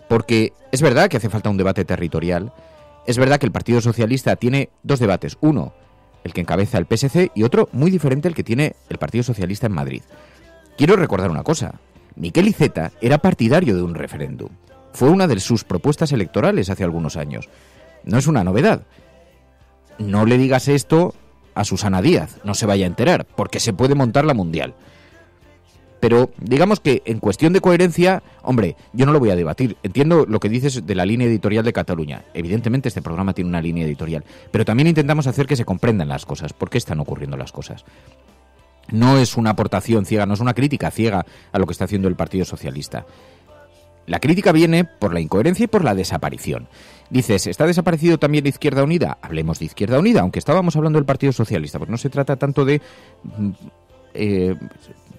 S12: Porque es verdad que hace falta un debate territorial. Es verdad que el Partido Socialista tiene dos debates. Uno, el que encabeza el PSC, y otro, muy diferente, el que tiene el Partido Socialista en Madrid. Quiero recordar una cosa. Miquel Iceta era partidario de un referéndum. Fue una de sus propuestas electorales hace algunos años. No es una novedad. No le digas esto a Susana Díaz, no se vaya a enterar, porque se puede montar la mundial. Pero digamos que en cuestión de coherencia, hombre, yo no lo voy a debatir. Entiendo lo que dices de la línea editorial de Cataluña. Evidentemente este programa tiene una línea editorial, pero también intentamos hacer que se comprendan las cosas. ¿Por qué están ocurriendo las cosas? No es una aportación ciega, no es una crítica ciega a lo que está haciendo el Partido Socialista. La crítica viene por la incoherencia y por la desaparición. Dices, ¿está desaparecido también Izquierda Unida? Hablemos de Izquierda Unida, aunque estábamos hablando del Partido Socialista, pues no se trata tanto de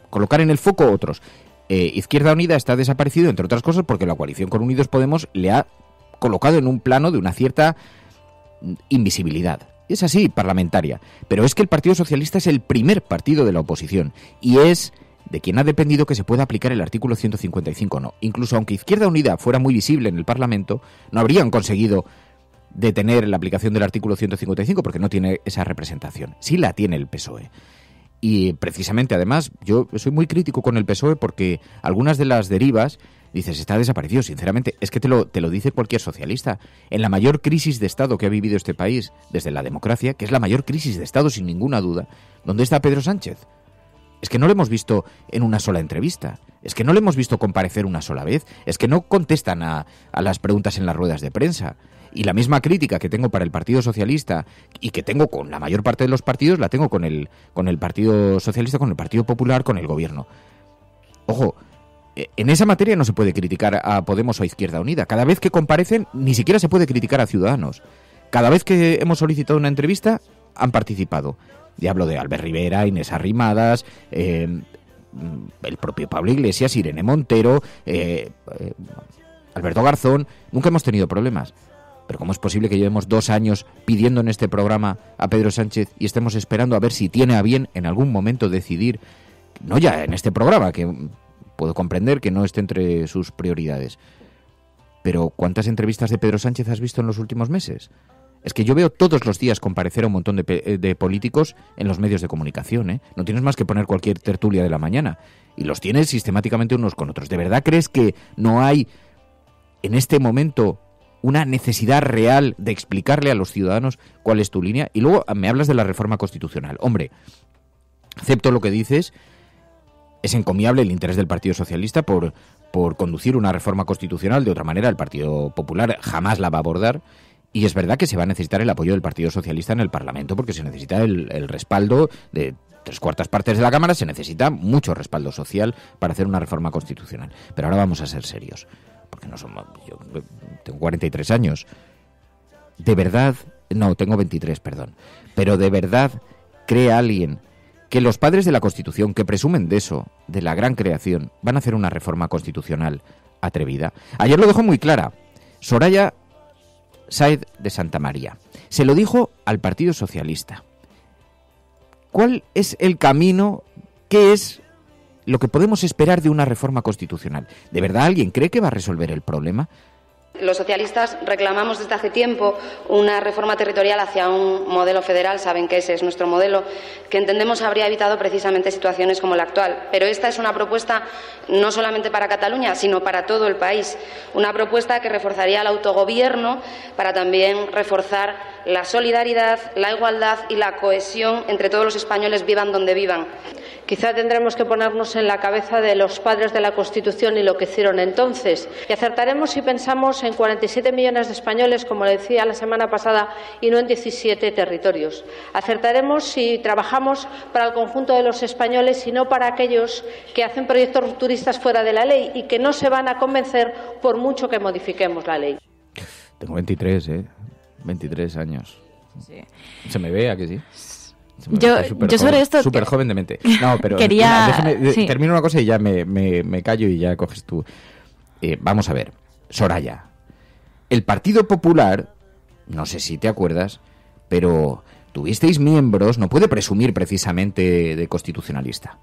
S12: colocar en el foco otros. Izquierda Unida está desaparecido, entre otras cosas, porque la coalición con Unidos Podemos le ha colocado en un plano de una cierta invisibilidad. Es así, parlamentaria. Pero es que el Partido Socialista es el primer partido de la oposición y es de quien ha dependido que se pueda aplicar el artículo 155 o no. Incluso aunque Izquierda Unida fuera muy visible en el Parlamento, no habrían conseguido detener la aplicación del artículo 155 porque no tiene esa representación. Sí la tiene el PSOE. Y precisamente, además, yo soy muy crítico con el PSOE porque algunas de las derivas, dices, está desaparecido. Sinceramente, es que te lo dice cualquier socialista. En la mayor crisis de Estado que ha vivido este país desde la democracia, que es la mayor crisis de Estado sin ninguna duda, ¿dónde está Pedro Sánchez? Es que no lo hemos visto en una sola entrevista. Es que no le hemos visto comparecer una sola vez. Es que no contestan a las preguntas en las ruedas de prensa. Y la misma crítica que tengo para el Partido Socialista y que tengo con la mayor parte de los partidos, la tengo con el Partido Socialista, con el Partido Popular, con el Gobierno. Ojo, en esa materia no se puede criticar a Podemos o a Izquierda Unida. Cada vez que comparecen, ni siquiera se puede criticar a Ciudadanos. Cada vez que hemos solicitado una entrevista, han participado. Y hablo de Albert Rivera, Inés Arrimadas, el propio Pablo Iglesias, Irene Montero, Alberto Garzón. Nunca hemos tenido problemas. Pero ¿cómo es posible que llevemos 2 años pidiendo en este programa a Pedro Sánchez y estemos esperando a ver si tiene a bien en algún momento decidir, no ya en este programa, que puedo comprender que no esté entre sus prioridades, pero ¿cuántas entrevistas de Pedro Sánchez has visto en los últimos meses? Es que yo veo todos los días comparecer a un montón de políticos en los medios de comunicación, ¿eh? No tienes más que poner cualquier tertulia de la mañana y los tienes sistemáticamente unos con otros. ¿De verdad crees que no hay en este momento una necesidad real de explicarle a los ciudadanos cuál es tu línea? Y luego me hablas de la reforma constitucional. Hombre, acepto lo que dices, es encomiable el interés del Partido Socialista por conducir una reforma constitucional. De otra manera, el Partido Popular jamás la va a abordar. Y es verdad que se va a necesitar el apoyo del Partido Socialista en el Parlamento, porque se necesita el respaldo de 3/4 partes de la Cámara, se necesita mucho respaldo social para hacer una reforma constitucional. Pero ahora vamos a ser serios, porque no somos, yo tengo 43 años de verdad, no, tengo 23, perdón, pero de verdad cree alguien que los padres de la Constitución, que presumen de eso, de la gran creación, van a hacer una reforma constitucional atrevida? Ayer lo dejó muy clara Soraya Sáez de Santamaría. Se lo dijo al Partido Socialista. ¿Cuál es el camino? ¿Qué es lo que podemos esperar de una reforma constitucional? ¿De verdad alguien cree que va a resolver el problema?
S18: Los socialistas reclamamos desde hace tiempo una reforma territorial hacia un modelo federal, saben que ese es nuestro modelo, que entendemos habría evitado precisamente situaciones como la actual. Pero esta es una propuesta no solamente para Cataluña, sino para todo el país. Una propuesta que reforzaría el autogobierno para también reforzar la solidaridad, la igualdad y la cohesión entre todos los españoles, vivan donde vivan.
S19: Quizá tendremos que ponernos en la cabeza de los padres de la Constitución y lo que hicieron entonces. Y acertaremos si pensamos en 47 millones de españoles, como le decía la semana pasada, y no en 17 territorios. Acertaremos si trabajamos para el conjunto de los españoles y no para aquellos que hacen proyectos rupturistas fuera de la ley y que no se van a convencer por mucho que modifiquemos la ley.
S12: Tengo 23, 23 años.
S13: Sí.
S12: ¿Se me ve a que sí?
S13: Yo sobre esto...
S12: Súper joven de mente. No, pero
S13: quería...
S12: déjame, termino una cosa y ya me callo y ya coges tú. Vamos a ver, Soraya. El Partido Popular, no sé si te acuerdas, pero tuvisteis miembros, no puede presumir precisamente de constitucionalista.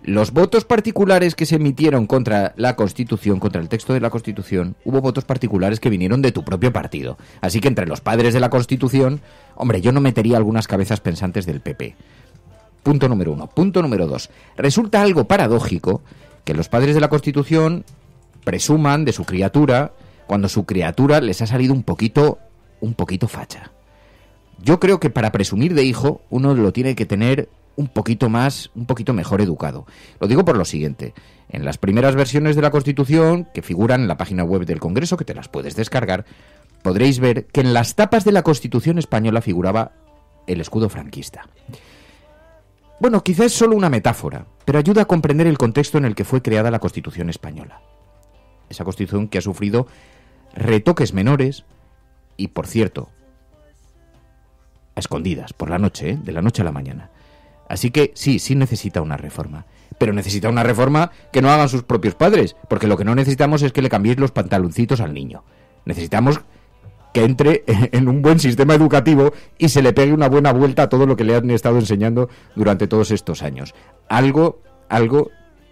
S12: Los votos particulares que se emitieron contra la Constitución, contra el texto de la Constitución, hubo votos particulares que vinieron de tu propio partido. Así que entre los padres de la Constitución, hombre, yo no metería algunas cabezas pensantes del PP. Punto número 1. Punto número 2. Resulta algo paradójico que los padres de la Constitución presuman de su criatura cuando su criatura les ha salido un poquito facha. Yo creo que para presumir de hijo uno lo tiene que tener un poquito mejor educado. Lo digo por lo siguiente. En las primeras versiones de la Constitución, que figuran en la página web del Congreso, que te las puedes descargar, podréis ver que en las tapas de la Constitución española figuraba el escudo franquista. Bueno, quizás es solo una metáfora, pero ayuda a comprender el contexto en el que fue creada la Constitución española. Esa Constitución que ha sufrido retoques menores y, por cierto, a escondidas, por la noche, de la noche a la mañana. Así que sí necesita una reforma. Pero necesita una reforma que no hagan sus propios padres, porque lo que no necesitamos es que le cambiéis los pantaloncitos al niño. Necesitamos que entre en un buen sistema educativo y se le pegue una buena vuelta a todo lo que le han estado enseñando durante todos estos años. Algo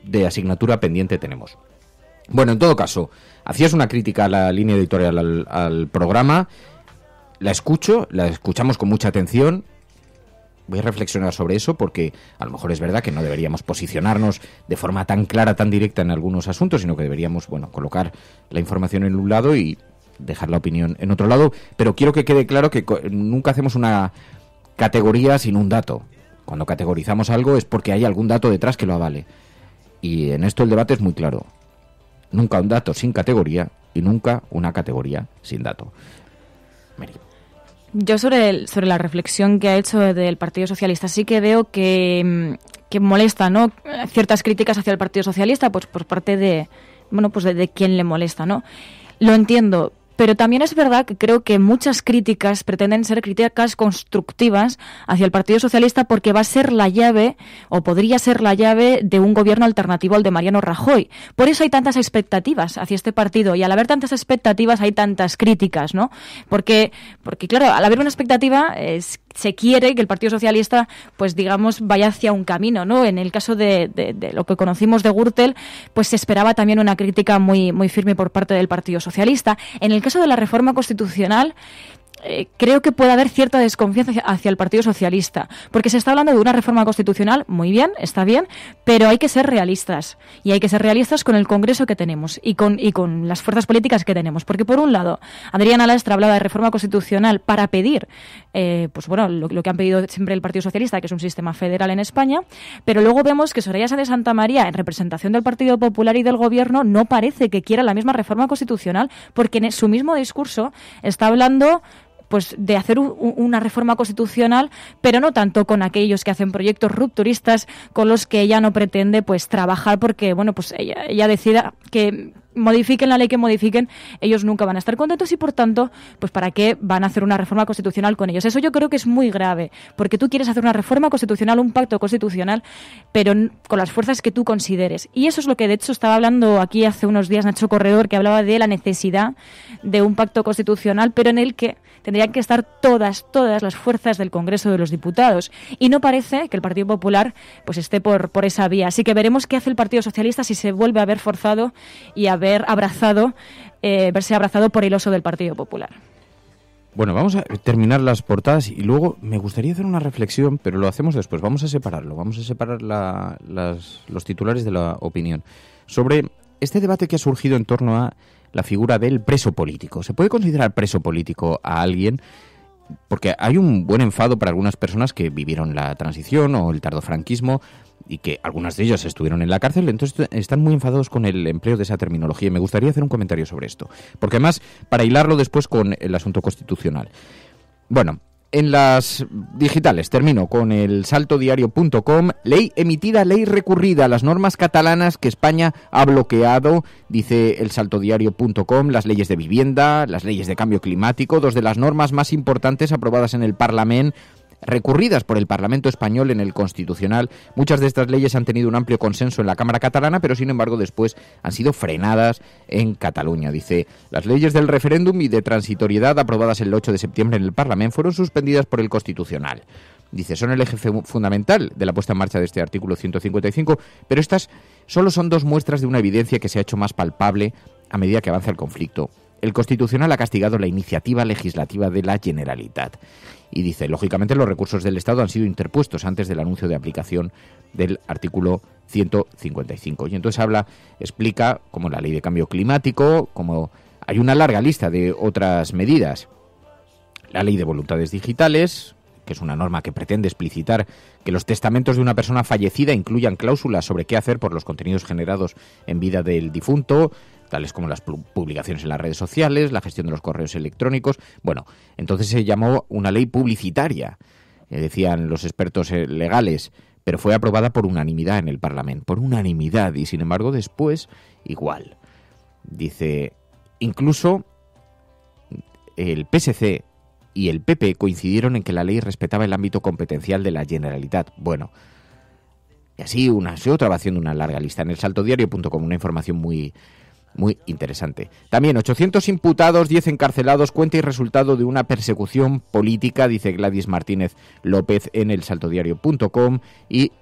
S12: de asignatura pendiente tenemos. Bueno, en todo caso, hacías una crítica a la línea editorial al programa. La escuchamos con mucha atención. Voy a reflexionar sobre eso porque a lo mejor es verdad que no deberíamos posicionarnos de forma tan clara, tan directa en algunos asuntos, sino que deberíamos, colocar la información en un lado y dejar la opinión en otro lado. Pero quiero que quede claro que nunca hacemos una categoría sin un dato. Cuando categorizamos algo es porque hay algún dato detrás que lo avale. Y en esto el debate es muy claro. Nunca un dato sin categoría y nunca una categoría sin dato. Mary.
S13: Yo sobre la reflexión que ha hecho del Partido Socialista sí que veo que molesta, ¿no? Ciertas críticas hacia el Partido Socialista, pues por parte de quien le molesta, ¿no? Lo entiendo, pero también es verdad que creo que muchas críticas pretenden ser críticas constructivas hacia el Partido Socialista porque va a ser la llave, o podría ser la llave, de un gobierno alternativo al de Mariano Rajoy. Por eso hay tantas expectativas hacia este partido, y al haber tantas expectativas hay tantas críticas, ¿no? Porque claro, al haber una expectativa se quiere que el Partido Socialista, pues digamos, vaya hacia un camino, ¿no? En el caso de lo que conocimos de Gürtel, pues se esperaba también una crítica muy, muy firme por parte del Partido Socialista. En el caso de la reforma constitucional, creo que puede haber cierta desconfianza hacia el Partido Socialista, porque se está hablando de una reforma constitucional, muy bien, está bien, pero hay que ser realistas, y hay que ser realistas con el Congreso que tenemos y con las fuerzas políticas que tenemos, porque por un lado, Adriana Lastra hablaba de reforma constitucional para pedir, lo que han pedido siempre el Partido Socialista, que es un sistema federal en España, pero luego vemos que Soraya Sáez de Santamaría, en representación del Partido Popular y del Gobierno, no parece que quiera la misma reforma constitucional, porque en su mismo discurso está hablando pues de hacer una reforma constitucional, pero no tanto con aquellos que hacen proyectos rupturistas con los que ella no pretende pues trabajar, porque ella decida que modifiquen la ley que modifiquen, ellos nunca van a estar contentos y, por tanto, pues ¿para qué van a hacer una reforma constitucional con ellos? Eso yo creo que es muy grave, porque tú quieres hacer una reforma constitucional, un pacto constitucional, pero con las fuerzas que tú consideres. Y eso es lo que, de hecho, estaba hablando aquí hace unos días Nacho Corredor, que hablaba de la necesidad de un pacto constitucional, pero en el que tendrían que estar todas las fuerzas del Congreso de los Diputados. Y no parece que el Partido Popular pues esté por esa vía. Así que veremos qué hace el Partido Socialista si se vuelve a ver forzado y a ver verse abrazado por el oso del Partido Popular.
S12: Bueno, vamos a terminar las portadas y luego me gustaría hacer una reflexión, pero lo hacemos después. Vamos a separar los titulares de la opinión sobre este debate que ha surgido en torno a la figura del preso político. ¿Se puede considerar preso político a alguien? Porque hay un buen enfado para algunas personas que vivieron la transición o el tardofranquismo y que algunas de ellas estuvieron en la cárcel, entonces están muy enfadados con el empleo de esa terminología. Y me gustaría hacer un comentario sobre esto, porque además, para hilarlo después con el asunto constitucional. Bueno, en las digitales termino con el saltodiario.com. Ley emitida, ley recurrida. Las normas catalanas que España ha bloqueado, dice el saltodiario.com, las leyes de vivienda, las leyes de cambio climático, dos de las normas más importantes aprobadas en el Parlamento, recurridas por el Parlamento español en el Constitucional. Muchas de estas leyes han tenido un amplio consenso en la Cámara catalana, pero sin embargo después han sido frenadas en Cataluña. Dice, las leyes del referéndum y de transitoriedad aprobadas el 8 de septiembre en el Parlamento fueron suspendidas por el Constitucional. Dice, son el eje fundamental de la puesta en marcha de este artículo 155, pero estas solo son dos muestras de una evidencia que se ha hecho más palpable a medida que avanza el conflicto. El Constitucional ha castigado la iniciativa legislativa de la Generalitat. Y dice, lógicamente los recursos del Estado han sido interpuestos antes del anuncio de aplicación del artículo 155. Y entonces explica como la ley de cambio climático, como hay una larga lista de otras medidas. La ley de voluntades digitales, que es una norma que pretende explicitar que los testamentos de una persona fallecida incluyan cláusulas sobre qué hacer por los contenidos generados en vida del difunto, tales como las publicaciones en las redes sociales, la gestión de los correos electrónicos. Bueno, entonces se llamó una ley publicitaria, decían los expertos legales, pero fue aprobada por unanimidad en el Parlamento, por unanimidad, y sin embargo después igual. Dice, incluso el PSC y el PP coincidieron en que la ley respetaba el ámbito competencial de la Generalitat. Bueno, y así una y otra va haciendo una larga lista. En el saltodiario.com, una información muy interesante. También 800 imputados, 10 encarcelados, cuenta y resultado de una persecución política, dice Gladys Martínez López en el saltodiario.com, y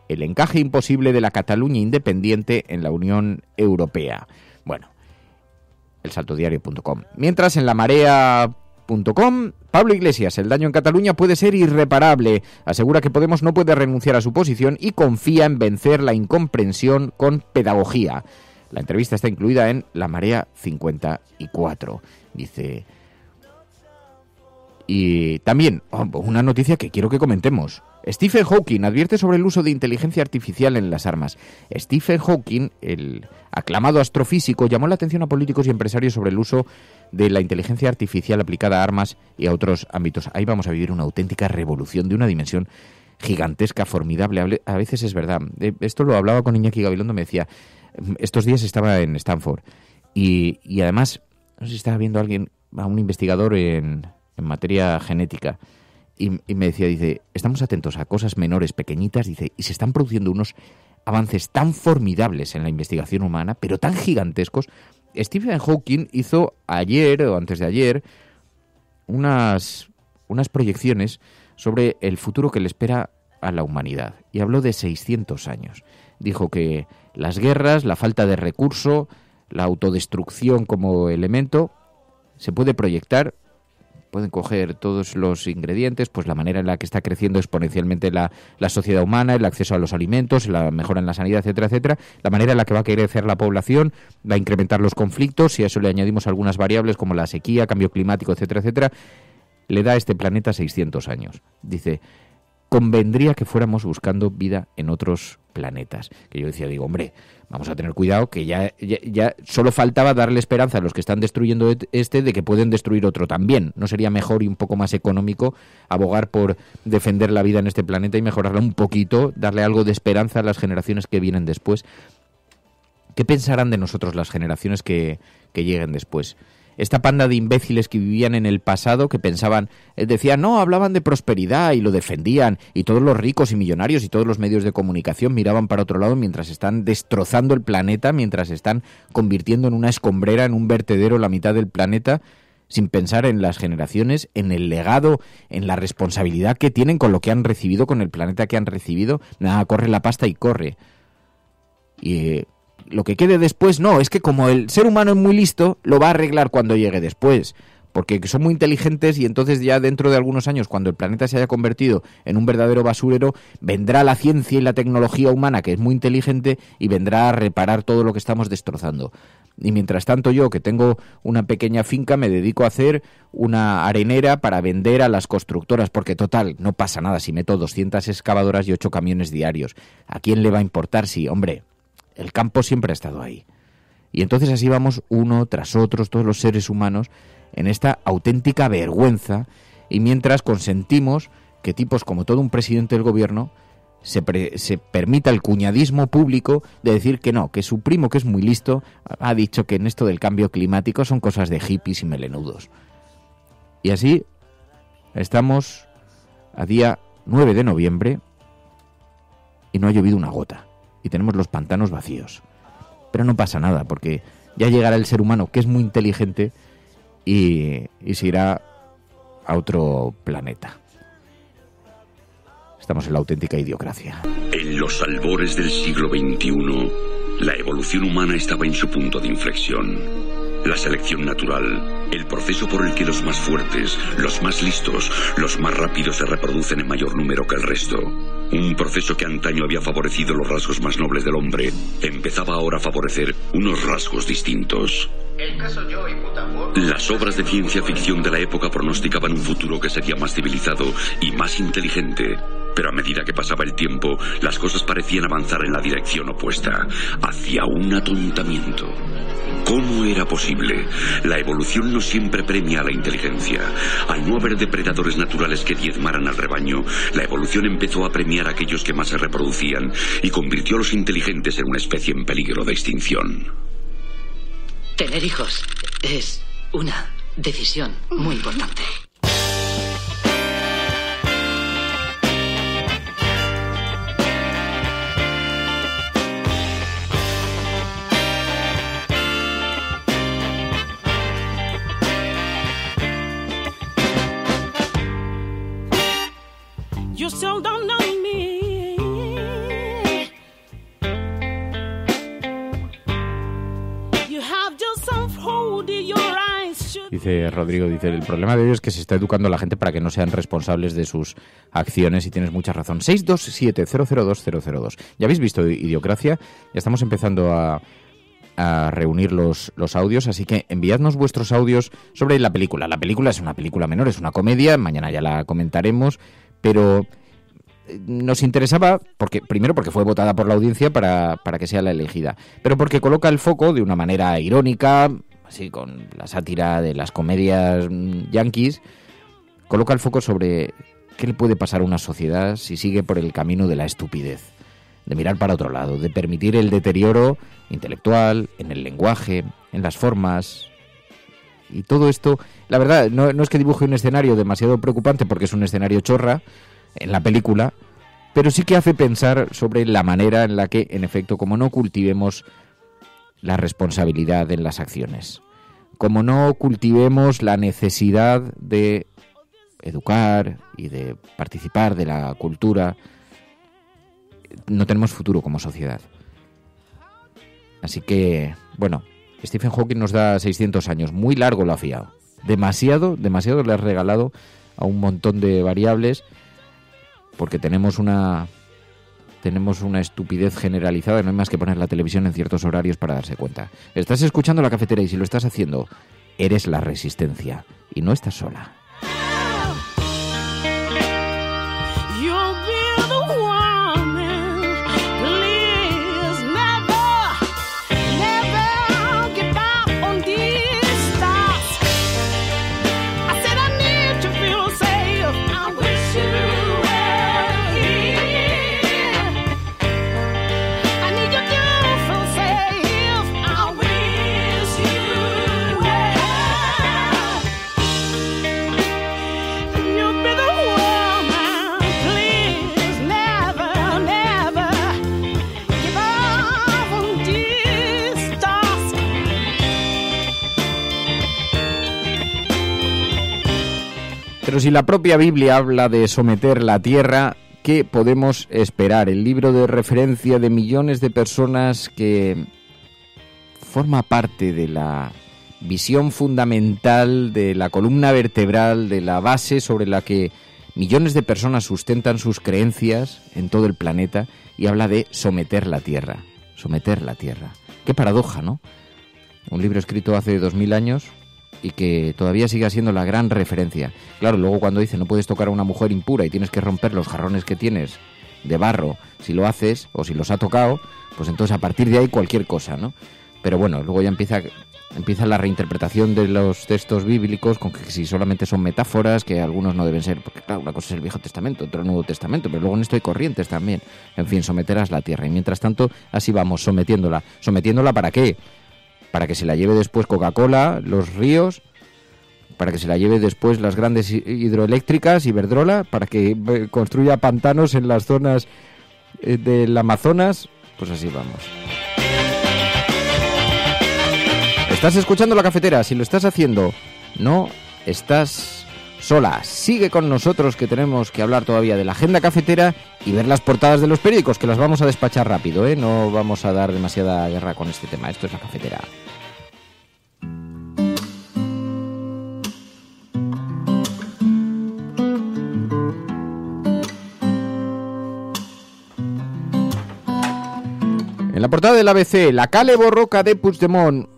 S12: el encaje imposible de la Cataluña independiente en la Unión Europea. Bueno, el saltodiario.com. Mientras en la marea.com, Pablo Iglesias, el daño en Cataluña puede ser irreparable. Asegura que Podemos no puede renunciar a su posición y confía en vencer la incomprensión con pedagogía. La entrevista está incluida en La Marea 54, dice. Y también, una noticia que quiero que comentemos. Stephen Hawking advierte sobre el uso de inteligencia artificial en las armas. Stephen Hawking, el aclamado astrofísico, llamó la atención a políticos y empresarios sobre el uso de la inteligencia artificial aplicada a armas y a otros ámbitos. Ahí vamos a vivir una auténtica revolución de una dimensión gigantesca, formidable. A veces es verdad. Esto lo hablaba con Iñaki Gabilondo, me decía, estos días estaba en Stanford y además, no sé si estaba viendo a un investigador en materia genética y me decía, dice, estamos atentos a cosas menores, pequeñitas, dice, y se están produciendo unos avances tan formidables en la investigación humana, pero tan gigantescos. Stephen Hawking hizo ayer o antes de ayer unas proyecciones sobre el futuro que le espera a la humanidad y habló de 600 años. Dijo que las guerras, la falta de recurso, la autodestrucción como elemento, se puede proyectar, pueden coger todos los ingredientes, pues la manera en la que está creciendo exponencialmente la sociedad humana, el acceso a los alimentos, la mejora en la sanidad, etcétera, etcétera, la manera en la que va a crecer la población, va a incrementar los conflictos, y a eso le añadimos algunas variables como la sequía, cambio climático, etcétera, etcétera, le da a este planeta 600 años. Dice, convendría que fuéramos buscando vida en otros planetas. Que yo decía, hombre, vamos a tener cuidado, que ya solo faltaba darle esperanza a los que están destruyendo de que pueden destruir otro también. ¿No sería mejor y un poco más económico abogar por defender la vida en este planeta y mejorarla un poquito, darle algo de esperanza a las generaciones que vienen después? ¿Qué pensarán de nosotros las generaciones que lleguen después? Esta panda de imbéciles que vivían en el pasado, que pensaban, decían, no, hablaban de prosperidad y lo defendían, y todos los ricos y millonarios y todos los medios de comunicación miraban para otro lado mientras están destrozando el planeta, mientras están convirtiendo en una escombrera, en un vertedero la mitad del planeta, sin pensar en las generaciones, en el legado, en la responsabilidad que tienen con lo que han recibido, con el planeta que han recibido. Nada, corre la pasta y corre. Y lo que quede después, no, es que como el ser humano es muy listo, lo va a arreglar cuando llegue después, porque son muy inteligentes y entonces ya dentro de algunos años, cuando el planeta se haya convertido en un verdadero basurero, vendrá la ciencia y la tecnología humana, que es muy inteligente, y vendrá a reparar todo lo que estamos destrozando. Y mientras tanto yo, que tengo una pequeña finca, me dedico a hacer una arenera para vender a las constructoras, porque total, no pasa nada si meto 200 excavadoras y 8 camiones diarios. ¿A quién le va a importar si, hombre, el campo siempre ha estado ahí? Y entonces así vamos uno tras otro, todos los seres humanos, en esta auténtica vergüenza, y mientras consentimos que tipos como todo un presidente del gobierno se permita el cuñadismo público de decir que no, que su primo, que es muy listo, ha dicho que en esto del cambio climático son cosas de hippies y melenudos. Y así estamos a día 9 de noviembre y no ha llovido una gota. Y tenemos los pantanos vacíos. Pero no pasa nada, porque ya llegará el ser humano, que es muy inteligente, y se irá a otro planeta. Estamos en la auténtica idiocracia.
S20: En los albores del siglo XXI, la evolución humana estaba en su punto de inflexión. La selección natural, el proceso por el que los más fuertes, los más listos, los más rápidos se reproducen en mayor número que el resto. Un proceso que antaño había favorecido los rasgos más nobles del hombre, empezaba ahora a favorecer unos rasgos distintos. Las obras de ciencia ficción de la época pronosticaban un futuro que sería más civilizado y más inteligente. Pero a medida que pasaba el tiempo, las cosas parecían avanzar en la dirección opuesta, hacia un atontamiento. ¿Cómo era posible? La evolución no siempre premia a la inteligencia. Al no haber depredadores naturales que diezmaran al rebaño, la evolución empezó a premiar a aquellos que más se reproducían y convirtió a los inteligentes en una especie en peligro de extinción.
S21: Tener hijos es una decisión muy importante.
S12: Dice Rodrigo, dice, el problema de ello es que se está educando a la gente para que no sean responsables de sus acciones, y tienes mucha razón. 627-002-002. Ya habéis visto Idiocracia, ya estamos empezando a reunir los audios, así que enviadnos vuestros audios sobre la película. La película es una película menor, es una comedia, mañana ya la comentaremos, pero nos interesaba, primero porque fue votada por la audiencia para que sea la elegida, pero porque coloca el foco de una manera irónica, así con la sátira de las comedias yanquis, coloca el foco sobre qué le puede pasar a una sociedad si sigue por el camino de la estupidez, de mirar para otro lado, de permitir el deterioro intelectual, en el lenguaje, en las formas. Y todo esto, la verdad, no es que dibuje un escenario demasiado preocupante, porque es un escenario chorra en la película, pero sí que hace pensar sobre la manera en la que, en efecto, como no cultivemos la responsabilidad en las acciones, como no cultivemos la necesidad de educar y de participar de la cultura, no tenemos futuro como sociedad. Así que, bueno, Stephen Hawking nos da 600 años, muy largo lo ha fiado, demasiado le has regalado a un montón de variables, porque tenemos una estupidez generalizada, no hay más que poner la televisión en ciertos horarios para darse cuenta. Estás escuchando La Cafetera, y si lo estás haciendo, eres la resistencia y no estás sola. Pero si la propia Biblia habla de someter la tierra, ¿qué podemos esperar? El libro de referencia de millones de personas que forma parte de la visión fundamental, de la columna vertebral, de la base sobre la que millones de personas sustentan sus creencias en todo el planeta, y habla de someter la tierra. Someter la tierra. Qué paradoja, ¿no? Un libro escrito hace 2000 años y que todavía sigue siendo la gran referencia. Claro, luego cuando dice no puedes tocar a una mujer impura y tienes que romper los jarrones que tienes de barro si lo haces o si los ha tocado, pues entonces a partir de ahí cualquier cosa, ¿no? Pero bueno, luego ya empieza la reinterpretación de los textos bíblicos con que si solamente son metáforas, que algunos no deben ser, porque claro, una cosa es el Viejo Testamento, otra el Nuevo Testamento, pero luego en esto hay corrientes también. En fin, someterás la tierra y mientras tanto así vamos, sometiéndola. ¿Sometiéndola para qué? Para que se la lleve después Coca-Cola, los ríos, para que se la lleve después las grandes hidroeléctricas, Iberdrola, para que construya pantanos en las zonas del Amazonas. Pues así vamos. Estás escuchando La Cafetera. Si lo estás haciendo, no estás sola. Sigue con nosotros, que tenemos que hablar todavía de la agenda cafetera y ver las portadas de los periódicos, que las vamos a despachar rápido, ¿eh? No vamos a dar demasiada guerra con este tema. Esto es La Cafetera. En la portada del ABC, la Cale Borroca de Puigdemont.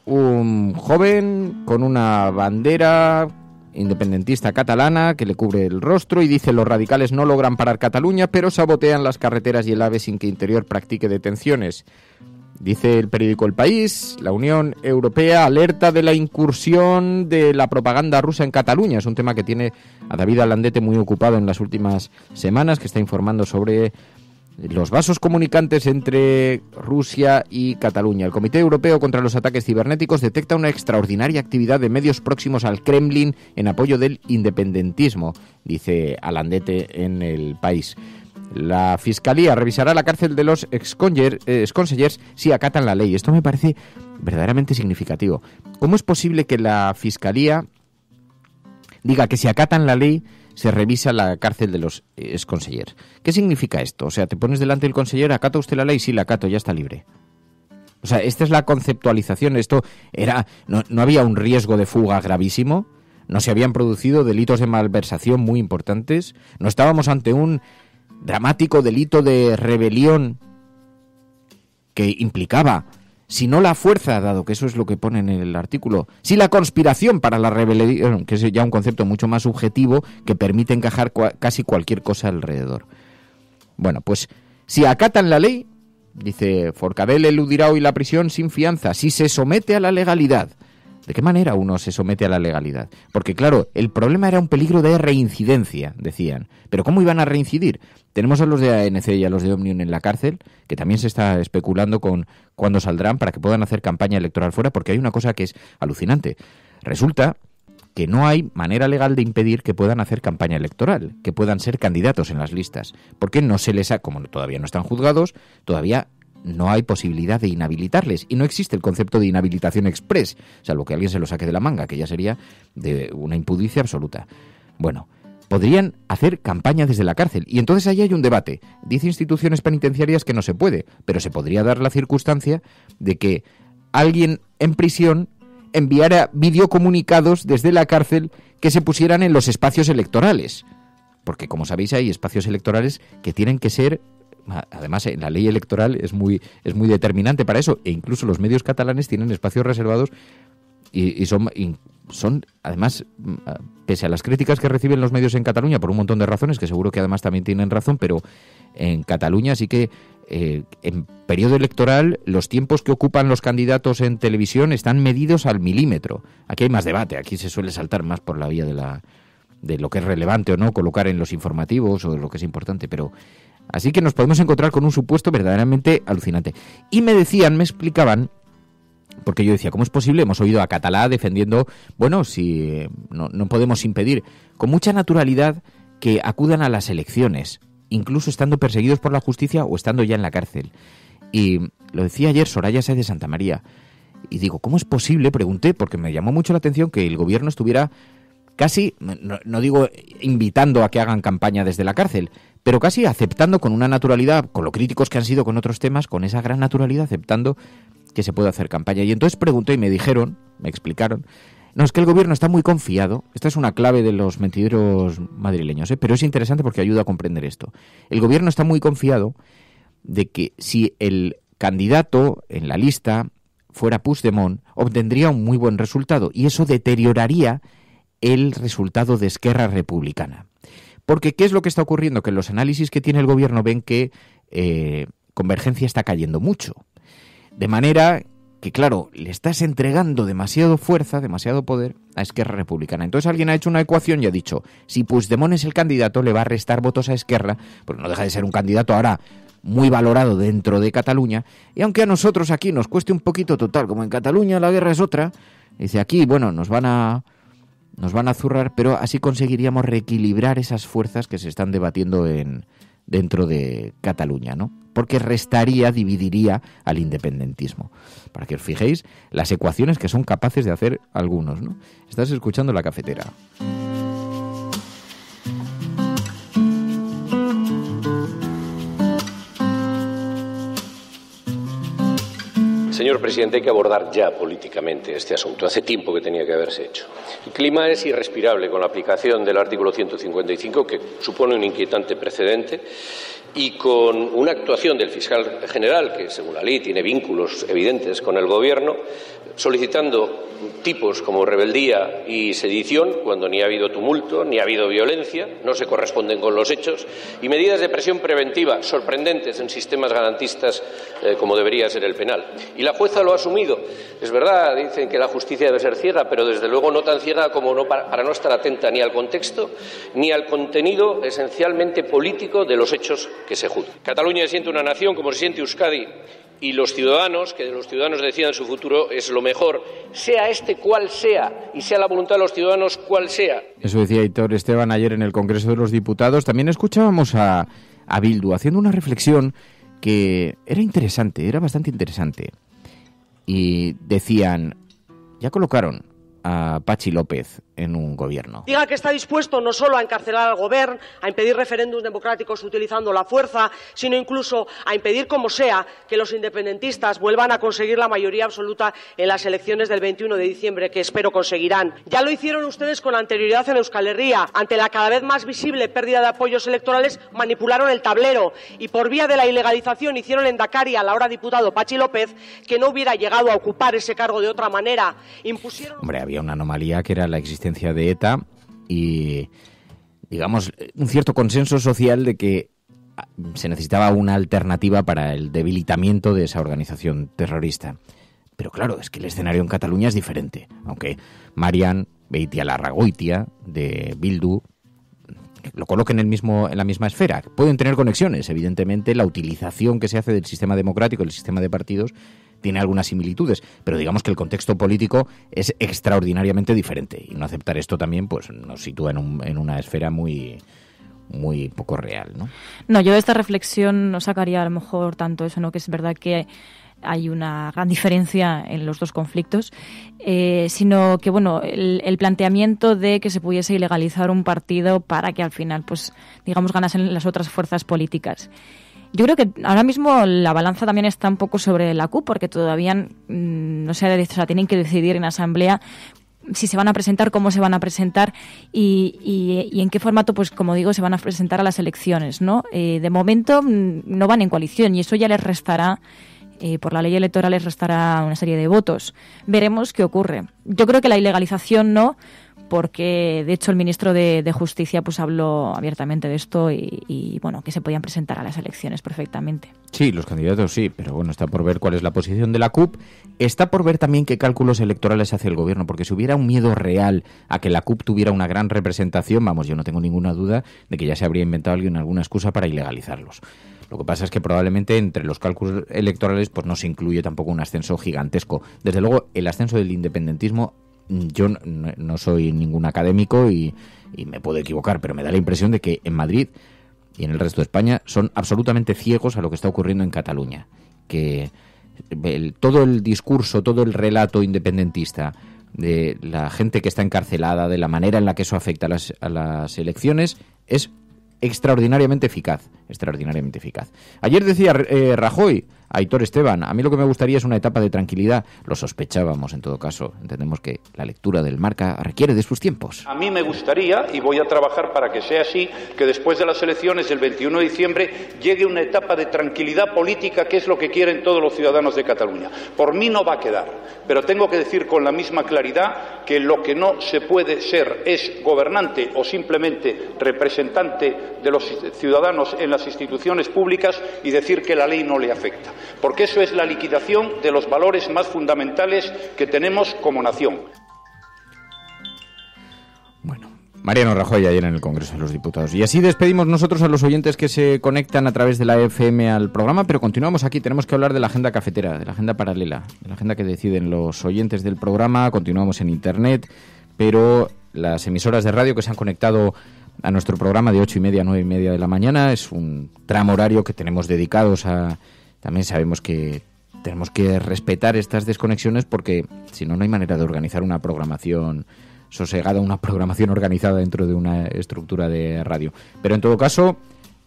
S12: Un joven con una bandera independentista catalana que le cubre el rostro y dice: los radicales no logran parar Cataluña, pero sabotean las carreteras y el AVE sin que Interior practique detenciones. Dice el periódico El País: la Unión Europea alerta de la incursión de la propaganda rusa en Cataluña. Es un tema que tiene a David Alandete muy ocupado en las últimas semanas, que está informando sobre los vasos comunicantes entre Rusia y Cataluña. El Comité Europeo contra los Ataques Cibernéticos detecta una extraordinaria actividad de medios próximos al Kremlin en apoyo del independentismo, dice Alandete en El País. La Fiscalía revisará la cárcel de los exconsellers si acatan la ley. Esto me parece verdaderamente significativo. ¿Cómo es posible que la Fiscalía diga que si acatan la ley se revisa la cárcel de los exconsellers? ¿Qué significa esto? O sea, te pones delante del conseller, ¿acata usted la ley? Sí, la acato, ya está libre. O sea, esta es la conceptualización. Esto era, no había un riesgo de fuga gravísimo, no se habían producido delitos de malversación muy importantes, no estábamos ante un dramático delito de rebelión que implicaba, si no la fuerza, dado que eso es lo que pone en el artículo, si la conspiración para la rebelión, que es ya un concepto mucho más subjetivo que permite encajar casi cualquier cosa alrededor. Bueno, pues si acatan la ley, dice Forcadell, eludirá hoy la prisión sin fianza si se somete a la legalidad. ¿De qué manera uno se somete a la legalidad? Porque claro, el problema era un peligro de reincidencia, decían. ¿Pero cómo iban a reincidir? Tenemos a los de ANC y a los de Òmnium en la cárcel, que también se está especulando con cuándo saldrán para que puedan hacer campaña electoral fuera, porque hay una cosa que es alucinante. Resulta que no hay manera legal de impedir que puedan hacer campaña electoral, que puedan ser candidatos en las listas, porque no se les ha, como todavía no están juzgados, todavía no hay posibilidad de inhabilitarles y no existe el concepto de inhabilitación express, salvo que alguien se lo saque de la manga, que ya sería de una impudicia absoluta. Bueno, podrían hacer campaña desde la cárcel y entonces ahí hay un debate. Dice Instituciones Penitenciarias que no se puede, pero se podría dar la circunstancia de que alguien en prisión enviara videocomunicados desde la cárcel que se pusieran en los espacios electorales, porque como sabéis hay espacios electorales que tienen que ser. Además, la ley electoral es muy determinante para eso, e incluso los medios catalanes tienen espacios reservados y son, además, pese a las críticas que reciben los medios en Cataluña por un montón de razones, que seguro que además también tienen razón, pero en Cataluña sí que en periodo electoral los tiempos que ocupan los candidatos en televisión están medidos al milímetro. Aquí hay más debate, aquí se suele saltar más por la vía de lo que es relevante o no colocar en los informativos o lo que es importante, pero así que nos podemos encontrar con un supuesto verdaderamente alucinante. Y me explicaban, porque yo decía, ¿cómo es posible? Hemos oído a Catalá defendiendo, bueno, si no podemos impedir con mucha naturalidad que acudan a las elecciones, incluso estando perseguidos por la justicia o estando ya en la cárcel. Y lo decía ayer Soraya Sáez de Santamaría. Y digo, ¿cómo es posible? Pregunté, porque me llamó mucho la atención que el gobierno estuviera casi, no digo invitando a que hagan campaña desde la cárcel, pero casi aceptando con una naturalidad, con lo críticos que han sido con otros temas, con esa gran naturalidad, aceptando que se puede hacer campaña. Y entonces pregunté y me explicaron, no, es que el gobierno está muy confiado. Esta es una clave de los mentideros madrileños, pero es interesante porque ayuda a comprender esto. El gobierno está muy confiado de que si el candidato en la lista fuera Puigdemont, obtendría un muy buen resultado y eso deterioraría el resultado de Esquerra Republicana. Porque, ¿qué es lo que está ocurriendo? Que en los análisis que tiene el gobierno ven que Convergencia está cayendo mucho. De manera que, claro, le estás entregando demasiado fuerza, demasiado poder a Esquerra Republicana. Entonces alguien ha hecho una ecuación y ha dicho, si Puigdemont es el candidato, le va a restar votos a Esquerra, porque no deja de ser un candidato ahora muy valorado dentro de Cataluña, y aunque a nosotros aquí nos cueste un poquito, total, como en Cataluña la guerra es otra, dice, aquí, bueno, nos van a zurrar, pero así conseguiríamos reequilibrar esas fuerzas que se están debatiendo dentro de Cataluña, ¿no? Porque dividiría al independentismo. Para que os fijéis las ecuaciones que son capaces de hacer algunos, ¿no? Estás escuchando La Cafetera.
S8: Señor presidente, hay que abordar ya políticamente este asunto. Hace tiempo que tenía que haberse hecho. El clima es irrespirable con la aplicación del artículo 155, que supone un inquietante precedente, y con una actuación del fiscal general, que según la ley tiene vínculos evidentes con el Gobierno, solicitando tipos como rebeldía y sedición, cuando ni ha habido tumulto, ni ha habido violencia, no se corresponden con los hechos, y medidas de presión preventiva sorprendentes en sistemas garantistas como debería ser el penal. Y la jueza lo ha asumido. Es verdad, dicen que la justicia debe ser ciega, pero desde luego no tan ciega como para no estar atenta ni al contexto ni al contenido esencialmente político de los hechos que se juzgan. Cataluña se siente una nación como se siente Euskadi, y los ciudadanos, que los ciudadanos decidan su futuro, es lo mejor, sea este cual sea, y sea la voluntad de los ciudadanos cual sea.
S12: Eso decía Aitor Esteban ayer en el Congreso de los Diputados. También escuchábamos a Bildu haciendo una reflexión que era interesante, era bastante interesante. Y decían, ya colocaron a Patxi López en un gobierno.
S1: Diga que está dispuesto no solo a encarcelar al gobierno, a impedir referéndums democráticos utilizando la fuerza, sino incluso a impedir, como sea, que los independentistas vuelvan a conseguir la mayoría absoluta en las elecciones del 21 de diciembre, que espero conseguirán. Ya lo hicieron ustedes con anterioridad en Euskal Herria. Ante la cada vez más visible pérdida de apoyos electorales, manipularon el tablero y por vía de la ilegalización hicieron lehendakari al ahora diputado Patxi López, que no hubiera llegado a ocupar ese cargo de otra manera. Impusieron...
S12: Hombre, había una anomalía que era la existencia de ETA y, digamos, un cierto consenso social de que se necesitaba una alternativa para el debilitamiento de esa organización terrorista. Pero claro, es que el escenario en Cataluña es diferente, aunque Marian Beitialarrangoitia de Bildu lo coloquen en la misma esfera. Pueden tener conexiones, evidentemente la utilización que se hace del sistema democrático, el sistema de partidos, tiene algunas similitudes, pero digamos que el contexto político es extraordinariamente diferente y no aceptar esto también pues nos sitúa en una esfera muy poco real, ¿no?
S13: No, yo de esta reflexión no sacaría a lo mejor tanto eso, ¿no? Que es verdad que hay una gran diferencia en los dos conflictos, sino que bueno, el planteamiento de que se pudiese ilegalizar un partido para que al final, pues digamos, ganasen las otras fuerzas políticas. Yo creo que ahora mismo la balanza también está un poco sobre la CUP, porque todavía no se tienen que decidir en asamblea si se van a presentar, cómo se van a presentar y en qué formato, pues como digo, se van a presentar a las elecciones, ¿no? De momento no van en coalición y eso ya les restará, por la ley electoral les restará una serie de votos. Veremos qué ocurre. Yo creo que la ilegalización no, porque de hecho el ministro de Justicia pues habló abiertamente de esto y bueno, que se podían presentar a las elecciones perfectamente.
S12: Sí, los candidatos sí, pero bueno, está por ver cuál es la posición de la CUP. Está por ver también qué cálculos electorales hace el gobierno, porque si hubiera un miedo real a que la CUP tuviera una gran representación, vamos, yo no tengo ninguna duda de que ya se habría inventado alguien alguna excusa para ilegalizarlos. Lo que pasa es que probablemente entre los cálculos electorales pues no se incluye tampoco un ascenso gigantesco. Desde luego, el ascenso del independentismo, yo no soy ningún académico y me puedo equivocar, pero me da la impresión de que en Madrid y en el resto de España son absolutamente ciegos a lo que está ocurriendo en Cataluña. Que todo el discurso, todo el relato independentista de la gente que está encarcelada, de la manera en la que eso afecta a las elecciones, es extraordinariamente eficaz. Ayer decía Rajoy, Aitor Esteban, a mí lo que me gustaría es una etapa de tranquilidad. Lo sospechábamos, en todo caso. Entendemos que la lectura del Marca requiere de sus tiempos.
S9: A mí me gustaría, y voy a trabajar para que sea así, que después de las elecciones del 21 de diciembre llegue una etapa de tranquilidad política, que es lo que quieren todos los ciudadanos de Cataluña. Por mí no va a quedar, pero tengo que decir con la misma claridad que lo que no se puede ser es gobernante o simplemente representante de los ciudadanos en las instituciones públicas y decir que la ley no le afecta, porque eso es la liquidación de los valores más fundamentales que tenemos como nación.
S12: Mariano Rajoy ayer en el Congreso de los Diputados. Y así despedimos nosotros a los oyentes que se conectan a través de la FM al programa, pero continuamos aquí. Tenemos que hablar de la agenda cafetera, de la agenda paralela, de la agenda que deciden los oyentes del programa. Continuamos en Internet, pero las emisoras de radio que se han conectado a nuestro programa de 8:30 a 9:30 de la mañana es un tramo horario que tenemos dedicados a... También sabemos que tenemos que respetar estas desconexiones porque si no, no hay manera de organizar una programación sosegada, una programación organizada dentro de una estructura de radio. Pero en todo caso,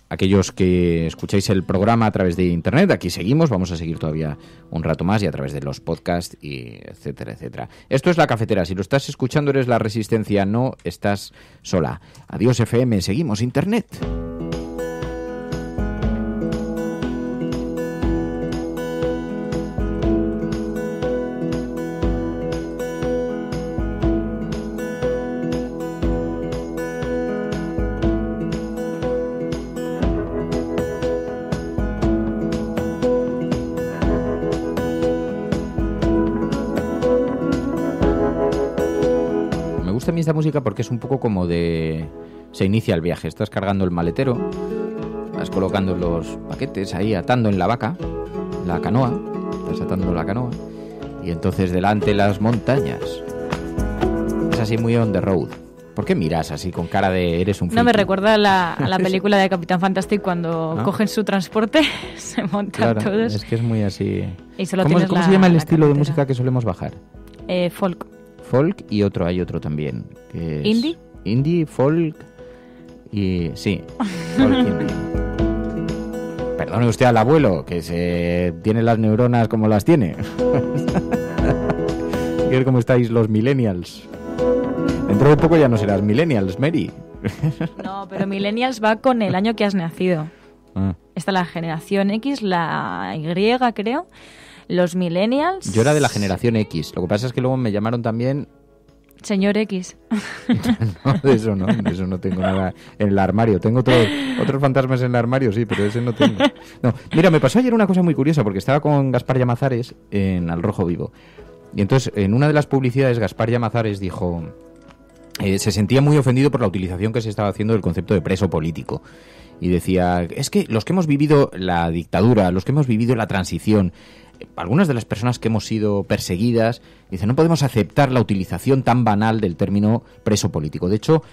S12: aquellos que escucháis el programa a través de Internet, aquí seguimos, vamos a seguir todavía un rato más y a través de los podcasts y etcétera, etcétera. Esto es La Cafetera, si lo estás escuchando eres La Resistencia, no estás sola. Adiós FM, seguimos Internet. A mí esta música porque es un poco como de... Se inicia el viaje, estás cargando el maletero, vas colocando los paquetes ahí, atando en la vaca, la canoa, estás atando la canoa, y entonces delante las montañas. Es así muy on the road. ¿Por qué miras así con cara de eres un friki?
S13: No, me recuerda a la película de Capitán Fantastic cuando cogen su transporte, se montan todos.
S12: Es que es muy así...
S13: Y solo
S12: ¿Cómo se llama el estilo de música que solemos bajar?
S13: Folk.
S12: Folk y hay otro también. Que es
S13: ¿Indie?
S12: Indie, folk y... Sí, folk indie. Perdone usted al abuelo, que se tiene las neuronas como las tiene. ¿Qué cómo estáis los millennials? Dentro de poco ya no serás millennials, Mary.
S13: No, pero millennials va con el año que has nacido.
S12: Ah.
S13: Está la generación X, la Y, creo... Los millennials...
S12: Yo era de la generación X. Lo que pasa es que luego me llamaron también...
S13: Señor X.
S12: No, de eso no tengo nada en el armario. Tengo otros fantasmas en el armario, sí, pero ese no tengo. No, mira, me pasó ayer una cosa muy curiosa, porque estaba con Gaspar Llamazares en Al Rojo Vivo. Y entonces, en una de las publicidades, Gaspar Llamazares dijo... se sentía muy ofendido por la utilización que se estaba haciendo del concepto de preso político. Y decía, es que los que hemos vivido la dictadura, los que hemos vivido la transición... Algunas de las personas que hemos sido perseguidas, dicen, no podemos aceptar la utilización tan banal del término preso político. De hecho,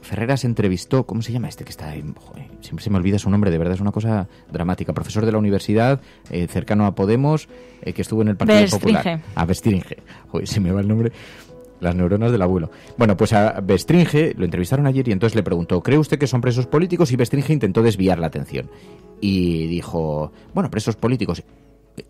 S12: Ferreras entrevistó, ¿cómo se llama este que está ahí? Joder, siempre se me olvida su nombre, de verdad es una cosa dramática. Profesor de la universidad, cercano a Podemos, que estuvo en el Partido Popular. A Bestringe. Joder, se me va el nombre. Las neuronas del abuelo. Bueno, pues a Bestringe lo entrevistaron ayer y entonces le preguntó, ¿cree usted que son presos políticos? Y Bestringe intentó desviar la atención. Y dijo, bueno, presos políticos.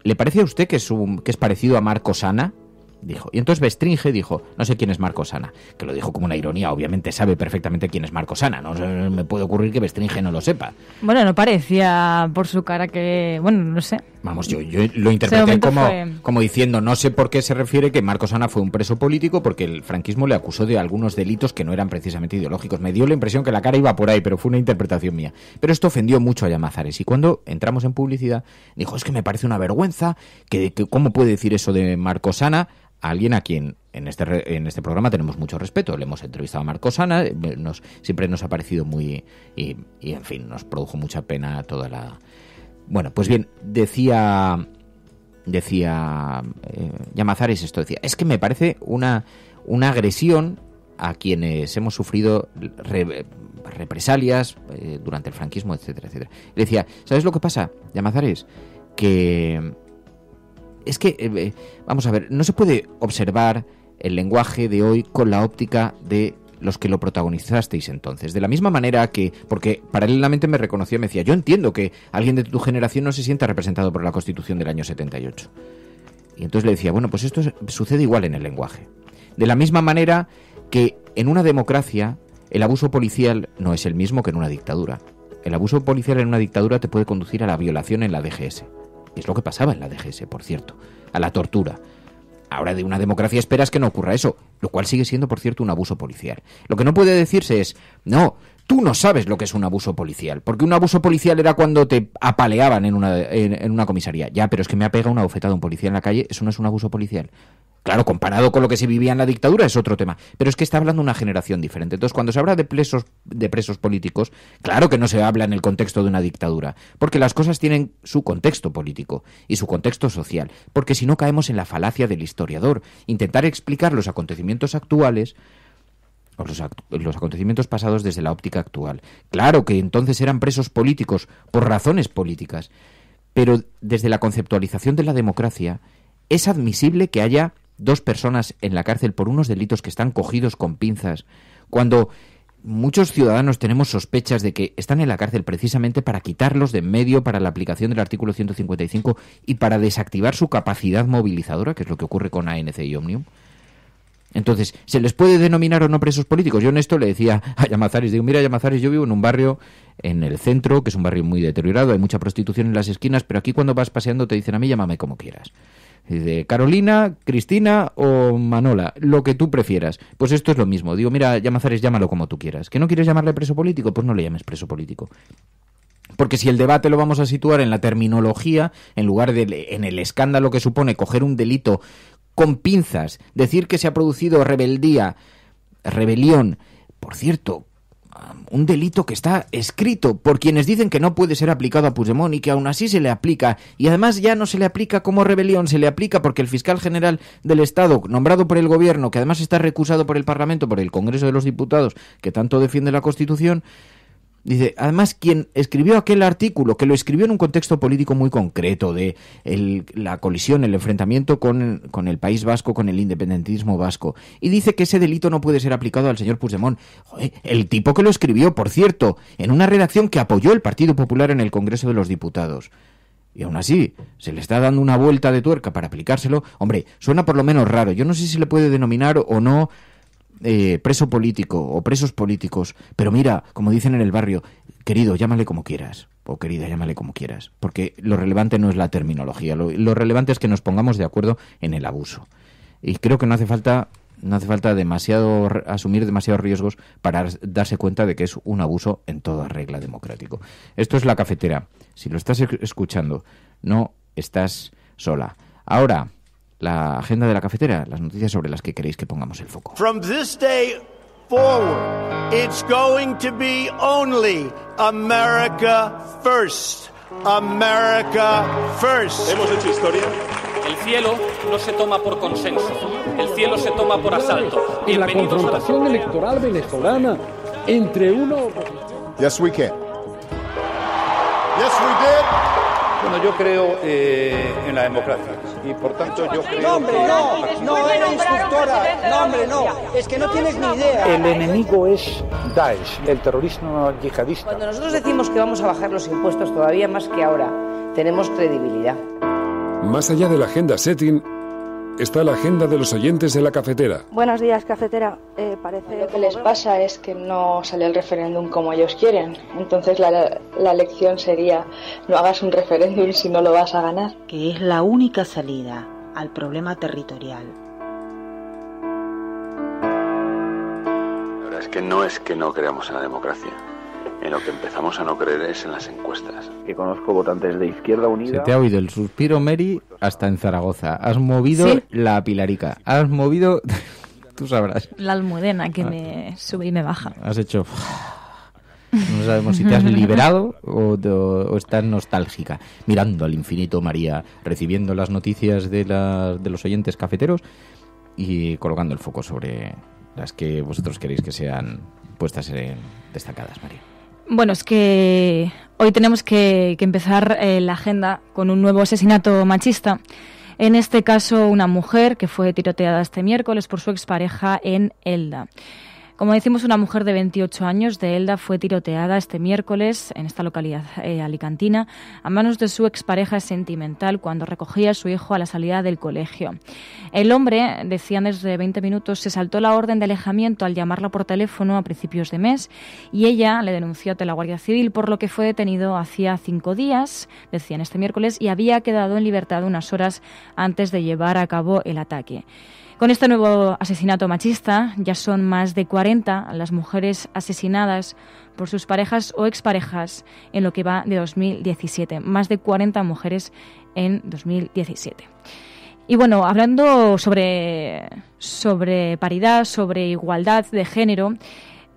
S12: ¿Le parece a usted que es parecido a Marcos Ana? Dijo. Y entonces Bestringe dijo, no sé quién es Marcos Ana, que lo dijo como una ironía, obviamente sabe perfectamente quién es Marcos Ana, no me puede ocurrir que Bestringe no lo sepa.
S13: Bueno, no parecía por su cara que, bueno, no sé.
S12: Vamos, yo lo interpreté como diciendo, no sé por qué se refiere que Marcos Ana fue un preso político, porque el franquismo le acusó de algunos delitos que no eran precisamente ideológicos. Me dio la impresión que la cara iba por ahí, pero fue una interpretación mía. Pero esto ofendió mucho a Llamazares, y cuando entramos en publicidad, dijo, es que me parece una vergüenza, que ¿cómo puede decir eso de Marcos Ana? Alguien a quien en este programa tenemos mucho respeto. Le hemos entrevistado a Marcos Ana, siempre nos ha parecido muy... Y en fin, nos produjo mucha pena toda la... Bueno, pues bien, decía Llamazares esto, decía, es que me parece una agresión a quienes hemos sufrido represalias durante el franquismo, etcétera, etcétera. Le decía, ¿sabes lo que pasa, Llamazares? Que es que, vamos a ver, no se puede observar el lenguaje de hoy con la óptica de los que lo protagonizasteis entonces. De la misma manera que, porque paralelamente me reconocía y me decía, yo entiendo que alguien de tu generación no se sienta representado por la Constitución del año 78. Y entonces le decía, bueno, pues esto sucede igual en el lenguaje. De la misma manera que en una democracia el abuso policial no es el mismo que en una dictadura. El abuso policial en una dictadura te puede conducir a la violación en la DGS. Y es lo que pasaba en la DGS, por cierto, a la tortura. Ahora de una democracia esperas que no ocurra eso, lo cual sigue siendo, por cierto, un abuso policial. Lo que no puede decirse es, no, tú no sabes lo que es un abuso policial, porque un abuso policial era cuando te apaleaban en una comisaría. Ya, pero es que me ha pegado una bofetada un policía en la calle, eso no es un abuso policial. Claro, comparado con lo que se vivía en la dictadura es otro tema, pero es que está hablando una generación diferente. Entonces, cuando se habla de presos políticos, claro que no se habla en el contexto de una dictadura, porque las cosas tienen su contexto político y su contexto social, porque si no caemos en la falacia del historiador, intentar explicar los acontecimientos actuales o los acontecimientos pasados desde la óptica actual. Claro que entonces eran presos políticos por razones políticas, pero desde la conceptualización de la democracia es admisible que haya 2 personas en la cárcel por unos delitos que están cogidos con pinzas, cuando muchos ciudadanos tenemos sospechas de que están en la cárcel precisamente para quitarlos de en medio para la aplicación del artículo 155 y para desactivar su capacidad movilizadora, que es lo que ocurre con ANC y Òmnium. Entonces, ¿se les puede denominar o no presos políticos? Yo en esto le decía a Llamazares, digo, mira Llamazares, yo vivo en un barrio en el centro, que es un barrio muy deteriorado, hay mucha prostitución en las esquinas, pero aquí cuando vas paseando te dicen a mí, llámame como quieras. De Carolina, Cristina o Manola, lo que tú prefieras. Pues esto es lo mismo. Digo, mira, Llamazares, llámalo como tú quieras. ¿Que no quieres llamarle preso político? Pues no le llames preso político. Porque si el debate lo vamos a situar en la terminología, en lugar de en el escándalo que supone coger un delito con pinzas, decir que se ha producido rebelión, por cierto, un delito que está escrito por quienes dicen que no puede ser aplicado a Puigdemont y que aún así se le aplica, y además ya no se le aplica como rebelión, se le aplica porque el fiscal general del Estado, nombrado por el gobierno, que además está recusado por el Parlamento, por el Congreso de los Diputados, que tanto defiende la Constitución, dice, además quien escribió aquel artículo, que lo escribió en un contexto político muy concreto de la colisión, el enfrentamiento con el País Vasco, con el independentismo vasco, y dice que ese delito no puede ser aplicado al señor Puigdemont. Joder, el tipo que lo escribió, por cierto, en una redacción que apoyó el Partido Popular en el Congreso de los Diputados. Y aún así, se le está dando una vuelta de tuerca para aplicárselo. Hombre, suena por lo menos raro. Yo no sé si se le puede denominar o no preso político o presos políticos, pero mira, como dicen en el barrio, querido, llámale como quieras, o querida, llámale como quieras, porque lo relevante no es la terminología, lo relevante es que nos pongamos de acuerdo en el abuso. Y creo que no hace falta asumir demasiados riesgos para darse cuenta de que es un abuso en toda regla democrático. Esto es La Cafetera. Si lo estás escuchando, no estás sola. Ahora, la agenda de La Cafetera, las noticias sobre las que queréis que pongamos el foco.
S2: From this day forward, it's going to be only America first. America first.
S22: Hemos hecho historia. El cielo no se toma por consenso, el cielo se toma por asalto.
S23: En la confrontación electoral venezolana entre uno...
S24: Yes, we can.
S2: Yes, we did.
S9: Bueno, yo creo en la democracia y por tanto yo creo
S25: no, hombre, no era instructora, no, hombre, no, es que no tienes ni idea.
S23: El enemigo es Daesh, el terrorismo yihadista.
S26: Cuando nosotros decimos que vamos a bajar los impuestos todavía más que ahora, tenemos credibilidad.
S27: Más allá de la agenda setting, está la agenda de los oyentes de La Cafetera.
S28: Buenos días, Cafetera. Parece
S29: lo que les pasa es que no sale el referéndum como ellos quieren. Entonces la lección sería, no hagas un referéndum si no lo vas a ganar.
S30: Que es la única salida al problema territorial.
S31: La verdad es que no creamos en la democracia. En lo que empezamos a no creer es en las encuestas.
S32: Que conozco votantes de Izquierda Unida.
S12: Se te ha oído el suspiro, Mary, hasta en Zaragoza. Has movido ¿sí? La Pilarica. Has movido... Tú sabrás.
S13: La Almudena que me sube y me baja.
S12: Has hecho... No sabemos si te has liberado o estás nostálgica. Mirando al infinito, María, recibiendo las noticias de los oyentes cafeteros y colocando el foco sobre las que vosotros queréis que sean puestas destacadas, María.
S13: Bueno, es que hoy tenemos que empezar la agenda con un nuevo asesinato machista. En este caso, una mujer que fue tiroteada este miércoles por su expareja en Elda. Como decimos, una mujer de 28 años de Elda fue tiroteada este miércoles en esta localidad alicantina a manos de su expareja sentimental cuando recogía a su hijo a la salida del colegio. El hombre, decían desde 20 minutos, se saltó la orden de alejamiento al llamarla por teléfono a principios de mes y ella le denunció ante la Guardia Civil, por lo que fue detenido hacía 5 días, decían este miércoles, y había quedado en libertad unas horas antes de llevar a cabo el ataque. Con este nuevo asesinato machista, ya son más de 40 las mujeres asesinadas por sus parejas o exparejas en lo que va de 2017. Más de 40 mujeres en 2017. Y bueno, hablando sobre paridad, sobre igualdad de género,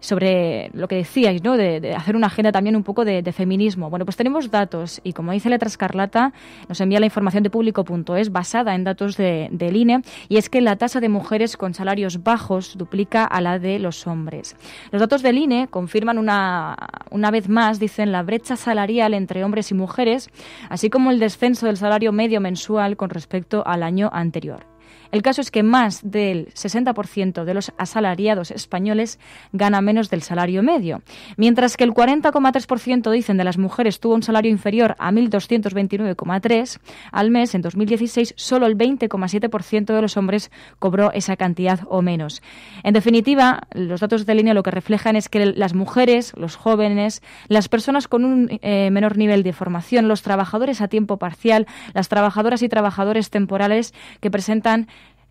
S13: sobre lo que decíais, ¿no? De hacer una agenda también un poco de feminismo. Bueno, pues tenemos datos y, como dice Letra Escarlata, nos envía la información de Público.es basada en datos del INE, y es que la tasa de mujeres con salarios bajos duplica a la de los hombres. Los datos del INE confirman una vez más, dicen, la brecha salarial entre hombres y mujeres, así como el descenso del salario medio mensual con respecto al año anterior. El caso es que más del 60% de los asalariados españoles gana menos del salario medio, mientras que el 40,3% dicen de las mujeres tuvo un salario inferior a 1.229,3 al mes en 2016, solo el 20,7% de los hombres cobró esa cantidad o menos. En definitiva, los datos de línea lo que reflejan es que las mujeres, los jóvenes, las personas con un menor nivel de formación, los trabajadores a tiempo parcial, las trabajadoras y trabajadores temporales que presentan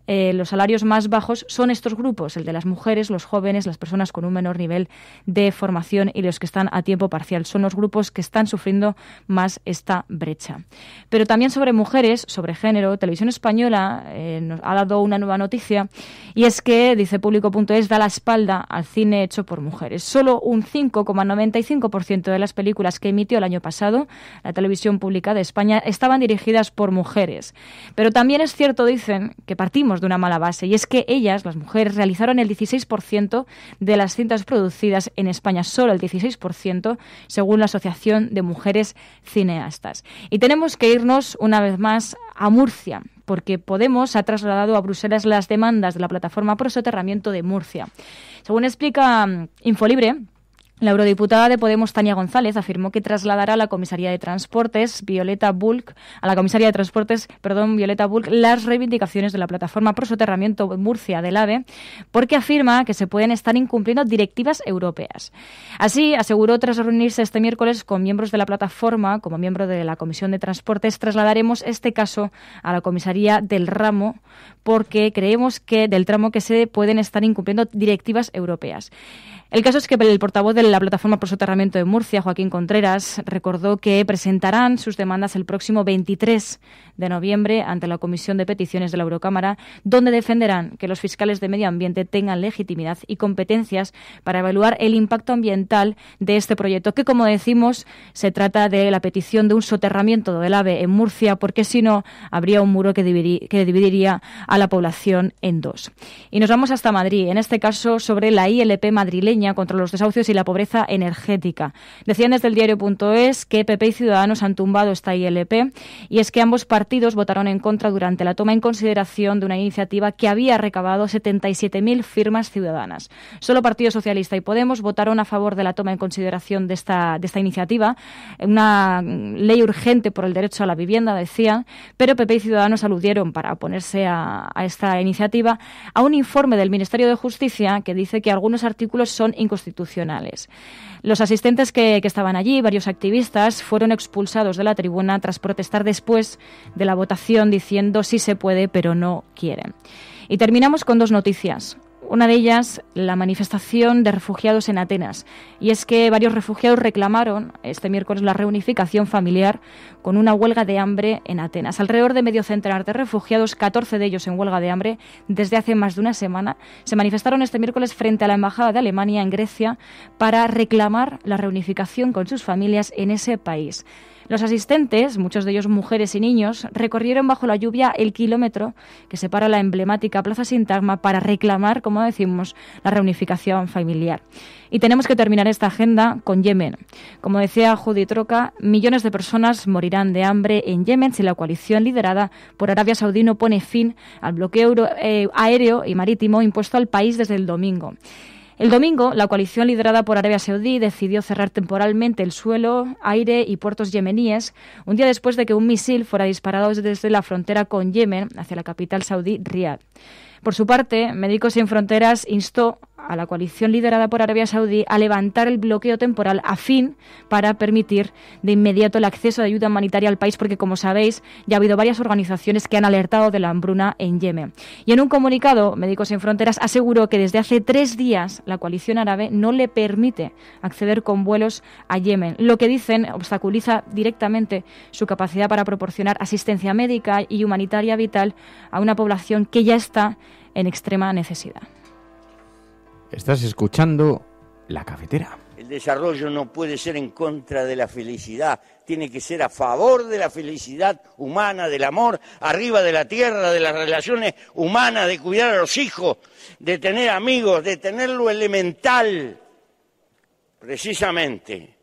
S13: los salarios más bajos son estos grupos, el de las mujeres, los jóvenes, las personas con un menor nivel de formación y los que están a tiempo parcial. Son los grupos que están sufriendo más esta brecha. Pero también sobre mujeres, sobre género, Televisión Española nos ha dado una nueva noticia, y es que, dice Público.es, da la espalda al cine hecho por mujeres. Solo un 5,95% de las películas que emitió el año pasado la televisión pública de España estaban dirigidas por mujeres. Pero también es cierto, dicen, que partimos de una mala base, y es que ellas, las mujeres, realizaron el 16% de las cintas producidas en España, solo el 16%, según la Asociación de Mujeres Cineastas. Y tenemos que irnos una vez más a Murcia, porque Podemos ha trasladado a Bruselas las demandas de la plataforma Pro Soterramiento de Murcia. Según explica Infolibre, la eurodiputada de Podemos, Tania González, afirmó que trasladará a la comisaria de Transportes, Violeta Bulc, las reivindicaciones de la plataforma Pro Soterramiento Murcia del AVE, porque afirma que se pueden estar incumpliendo directivas europeas. Así, aseguró tras reunirse este miércoles con miembros de la plataforma, como miembro de la Comisión de Transportes, trasladaremos este caso a la comisaría del ramo, porque creemos que del tramo que se pueden estar incumpliendo directivas europeas. El caso es que el portavoz de la plataforma Pro Soterramiento de Murcia, Joaquín Contreras, recordó que presentarán sus demandas el próximo 23 de noviembre ante la Comisión de Peticiones de la Eurocámara, donde defenderán que los fiscales de medio ambiente tengan legitimidad y competencias para evaluar el impacto ambiental de este proyecto, que, como decimos, se trata de la petición de un soterramiento del AVE en Murcia, porque si no, habría un muro que dividiría a la población en dos. Y nos vamos hasta Madrid, en este caso sobre la ILP madrileña contra los desahucios y la pobreza energética. Decían desde el diario.es que PP y Ciudadanos han tumbado esta ILP, y es que ambos partidos votaron en contra durante la toma en consideración de una iniciativa que había recabado 77.000 firmas ciudadanas. Solo Partido Socialista y Podemos votaron a favor de la toma en consideración de esta iniciativa, una ley urgente por el derecho a la vivienda, decían, pero PP y Ciudadanos aludieron, para oponerse a esta iniciativa, a un informe del Ministerio de Justicia que dice que algunos artículos son inconstitucionales. Los asistentes que estaban allí, varios activistas, fueron expulsados de la tribuna tras protestar después de la votación, diciendo sí se puede, pero no quieren. Y terminamos con dos noticias. Una de ellas, la manifestación de refugiados en Atenas. Y es que varios refugiados reclamaron este miércoles la reunificación familiar con una huelga de hambre en Atenas. Alrededor de medio centenar de refugiados, 14 de ellos en huelga de hambre desde hace más de una semana, se manifestaron este miércoles frente a la Embajada de Alemania en Grecia para reclamar la reunificación con sus familias en ese país. Los asistentes, muchos de ellos mujeres y niños, recorrieron bajo la lluvia el kilómetro que separa la emblemática Plaza Sintagma para reclamar, como ¿no? Decimos la reunificación familiar. Y tenemos que terminar esta agenda con Yemen. Como decía Judy Troca, millones de personas morirán de hambre en Yemen si la coalición liderada por Arabia Saudí no pone fin al bloqueo aéreo y marítimo impuesto al país desde el domingo. El domingo, la coalición liderada por Arabia Saudí decidió cerrar temporalmente el suelo, aire y puertos yemeníes, un día después de que un misil fuera disparado desde la frontera con Yemen hacia la capital saudí, Riad. Por su parte, Médicos Sin Fronteras instó a la coalición liderada por Arabia Saudí a levantar el bloqueo temporal a fin para permitir de inmediato el acceso de ayuda humanitaria al país, porque, como sabéis, ya ha habido varias organizaciones que han alertado de la hambruna en Yemen. Y en un comunicado, Médicos Sin Fronteras aseguró que desde hace 3 días la coalición árabe no le permite acceder con vuelos a Yemen, lo que dicen obstaculiza directamente su capacidad para proporcionar asistencia médica y humanitaria vital a una población que ya está en extrema necesidad.
S12: Estás escuchando La Cafetera.
S3: El desarrollo no puede ser en contra de la felicidad, tiene que ser a favor de la felicidad humana, del amor arriba de la tierra, de las relaciones humanas, de cuidar a los hijos, de tener amigos, de tener lo elemental, precisamente,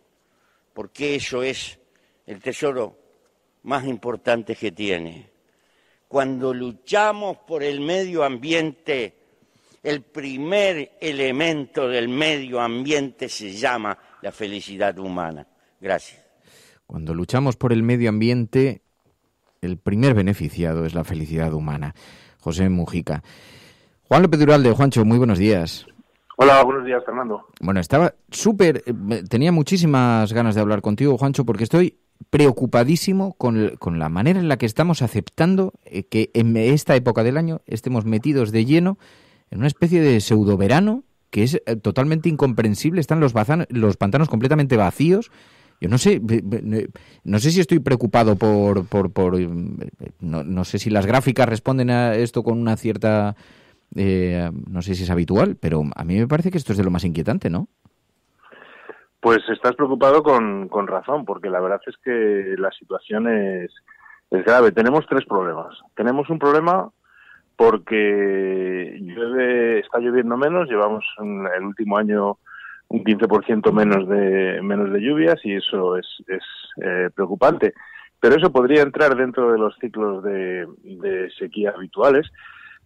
S3: porque eso es el tesoro más importante que tiene. Cuando luchamos por el medio ambiente, el primer elemento del medio ambiente se llama la felicidad humana. Gracias.
S12: Cuando luchamos por el medio ambiente, el primer beneficiado es la felicidad humana. José Mujica. Juan López Duralde, Juancho, muy buenos días.
S4: Hola, buenos días, Fernando.
S12: Bueno, tenía muchísimas ganas de hablar contigo, Juancho, porque estoy preocupadísimo con la manera en la que estamos aceptando que en esta época del año estemos metidos de lleno en una especie de pseudoverano que es totalmente incomprensible. Están los pantanos completamente vacíos. Yo no sé si estoy preocupado no sé si las gráficas responden a esto con una cierta no sé si es habitual, pero a mí me parece que esto es de lo más inquietante, ¿no?
S4: Pues estás preocupado con razón, porque la verdad es que la situación es grave. Tenemos 3 problemas. Tenemos un problema porque está lloviendo menos, llevamos en el último año un 15% menos de lluvias y eso es preocupante. Pero eso podría entrar dentro de los ciclos de sequía habituales.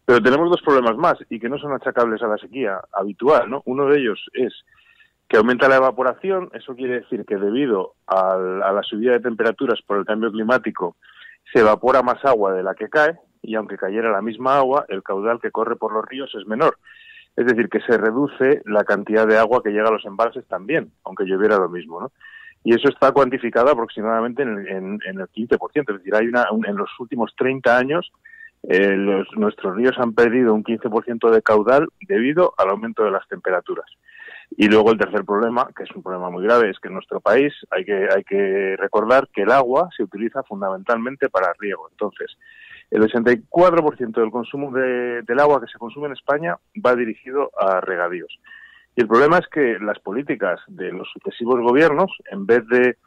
S4: Pero tenemos 2 problemas más y que no son achacables a la sequía habitual, ¿no? Uno de ellos es que aumenta la evaporación. Eso quiere decir que debido a la subida de temperaturas por el cambio climático se evapora más agua de la que cae, y aunque cayera la misma agua, el caudal que corre por los ríos es menor. Es decir, que se reduce la cantidad de agua que llega a los embalses también, aunque lloviera lo mismo, ¿no? Y eso está cuantificado aproximadamente en el 15%. Es decir, en los últimos 30 años nuestros ríos han perdido un 15% de caudal debido al aumento de las temperaturas. Y luego el tercer problema, que es un problema muy grave, es que en nuestro país hay que recordar que el agua se utiliza fundamentalmente para riego. Entonces, el 84% del consumo del agua que se consume en España va dirigido a regadíos. Y el problema es que las políticas de los sucesivos gobiernos, en vez de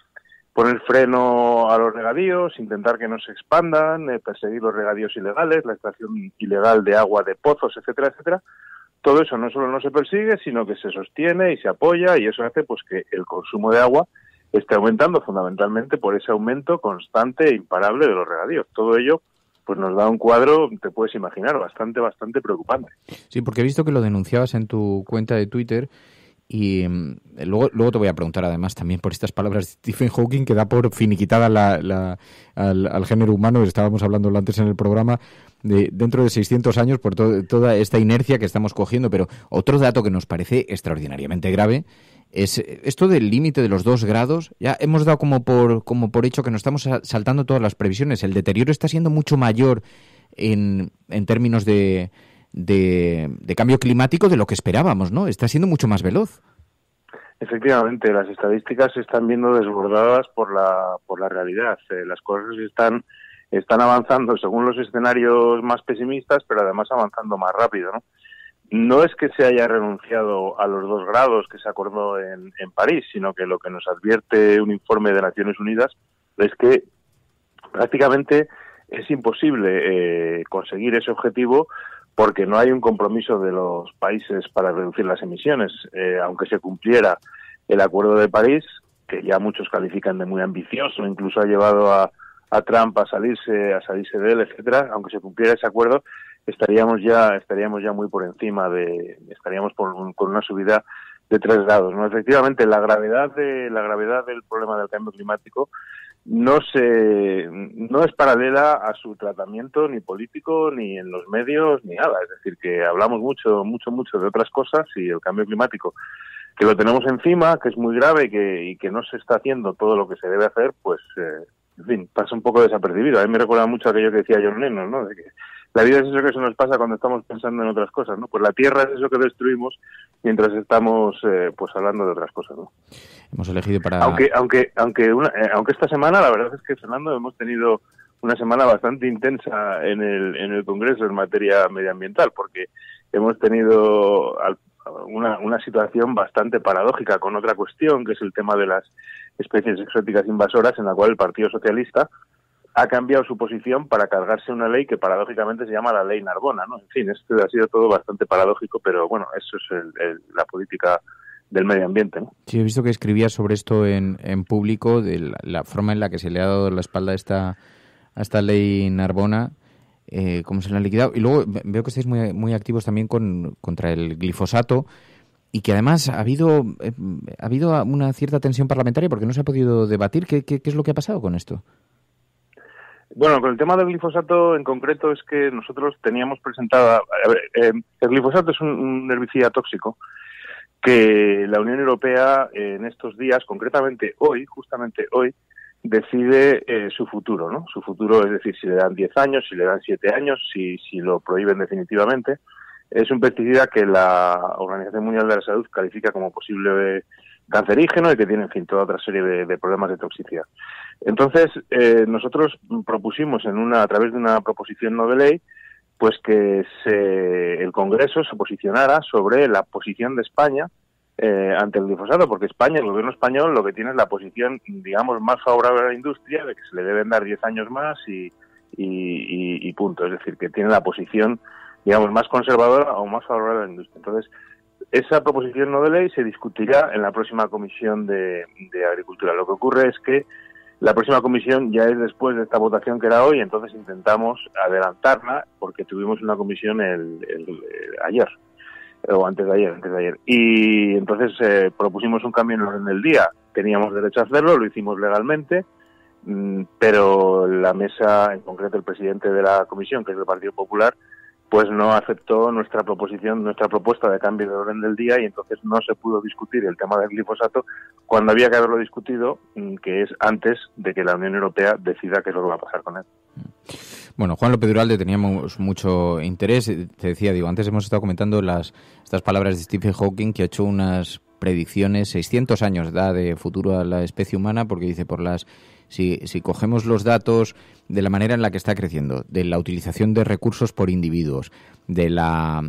S4: poner freno a los regadíos, intentar que no se expandan, perseguir los regadíos ilegales, la extracción ilegal de agua de pozos, etcétera, etcétera, todo eso no solo no se persigue, sino que se sostiene y se apoya, y eso hace pues que el consumo de agua esté aumentando fundamentalmente por ese aumento constante e imparable de los regadíos. Todo ello pues nos da un cuadro, te puedes imaginar, bastante preocupante.
S12: Sí, porque he visto que lo denunciabas en tu cuenta de Twitter y luego te voy a preguntar además también por estas palabras de Stephen Hawking, que da por finiquitada al género humano. Estábamos hablando antes en el programa de dentro de 600 años por toda esta inercia que estamos cogiendo. Pero otro dato que nos parece extraordinariamente grave es esto del límite de los 2 grados. Ya hemos dado como por hecho que nos estamos saltando todas las previsiones. El deterioro está siendo mucho mayor en términos de cambio climático de lo que esperábamos, ¿no? Está siendo mucho más veloz.
S4: Efectivamente, las estadísticas se están viendo desbordadas por la realidad. Las cosas están avanzando según los escenarios más pesimistas, pero además avanzando más rápido, ¿no? No es que se haya renunciado a los 2 grados que se acordó en París, sino que lo que nos advierte un informe de Naciones Unidas es que prácticamente es imposible conseguir ese objetivo porque no hay un compromiso de los países para reducir las emisiones, aunque se cumpliera el Acuerdo de París, que ya muchos califican de muy ambicioso, incluso ha llevado a Trump a salirse de él, etcétera. Aunque se cumpliera ese acuerdo, estaríamos ya muy por encima con una subida de 3 grados, ¿no? Efectivamente, la gravedad del problema del cambio climático no es paralela a su tratamiento ni político, ni en los medios, ni nada. Es decir, que hablamos mucho de otras cosas, y el cambio climático, que lo tenemos encima, que es muy grave y que no se está haciendo todo lo que se debe hacer, pues, en fin, pasa un poco desapercibido. A mí me recuerda mucho aquello que decía John Lennon, ¿no? De que la vida es eso que se nos pasa cuando estamos pensando en otras cosas, ¿no? Pues la Tierra es eso que destruimos mientras estamos, pues, hablando de otras cosas, ¿no?
S12: Hemos elegido para...
S4: Aunque esta semana, la verdad es que, Fernando, hemos tenido una semana bastante intensa en el Congreso en materia medioambiental, porque hemos tenido una situación bastante paradójica con otra cuestión, que es el tema de las especies exóticas invasoras, en la cual el Partido Socialista ha cambiado su posición para cargarse una ley que paradójicamente se llama la Ley Narbona, ¿no? En fin, esto ha sido todo bastante paradójico, pero bueno, eso es la política del medio ambiente, ¿no?
S12: Sí, he visto que escribías sobre esto en público, de la forma en la que se le ha dado la espalda a esta Ley Narbona, cómo se la ha liquidado. Y luego veo que estáis muy activos también contra el glifosato, y que además ha habido una cierta tensión parlamentaria porque no se ha podido debatir. ¿Qué es lo que ha pasado con esto?
S4: Bueno, con el tema del glifosato en concreto es que nosotros teníamos presentado... el glifosato es un herbicida tóxico que la Unión Europea en estos días, justamente hoy, decide su futuro, ¿no? Su futuro, es decir, si le dan 10 años, si le dan 7 años, si lo prohíben definitivamente. Es un pesticida que la Organización Mundial de la Salud califica como posible cancerígeno y que tiene, en fin, toda otra serie de problemas de toxicidad. Entonces, nosotros propusimos a través de una proposición no de ley, pues que el Congreso se posicionara sobre la posición de España ante el glifosato, porque España, el gobierno español, lo que tiene es la posición, digamos, más favorable a la industria, de que se le deben dar 10 años más y punto. Es decir, que tiene la posición, digamos, más conservadora o más favorable a la industria. Entonces, esa proposición no de ley se discutirá en la próxima Comisión de Agricultura. Lo que ocurre es que la próxima comisión ya es después de esta votación que era hoy, entonces intentamos adelantarla porque tuvimos una comisión ayer, o antes de ayer. Y entonces propusimos un cambio en el orden del día. Teníamos derecho a hacerlo, lo hicimos legalmente, pero la mesa, en concreto el presidente de la comisión, que es del Partido Popular, pues no aceptó nuestra propuesta de cambio de orden del día, y entonces no se pudo discutir el tema del glifosato cuando había que haberlo discutido, que es antes de que la Unión Europea decida qué es lo que va a pasar con él.
S12: Bueno, Juan López Duralde, teníamos mucho interés. Te decía, antes hemos estado comentando estas palabras de Stephen Hawking, que ha hecho unas predicciones, 600 años da de futuro a la especie humana, porque dice, si cogemos los datos de la manera en la que está creciendo, de la utilización de recursos por individuos, de las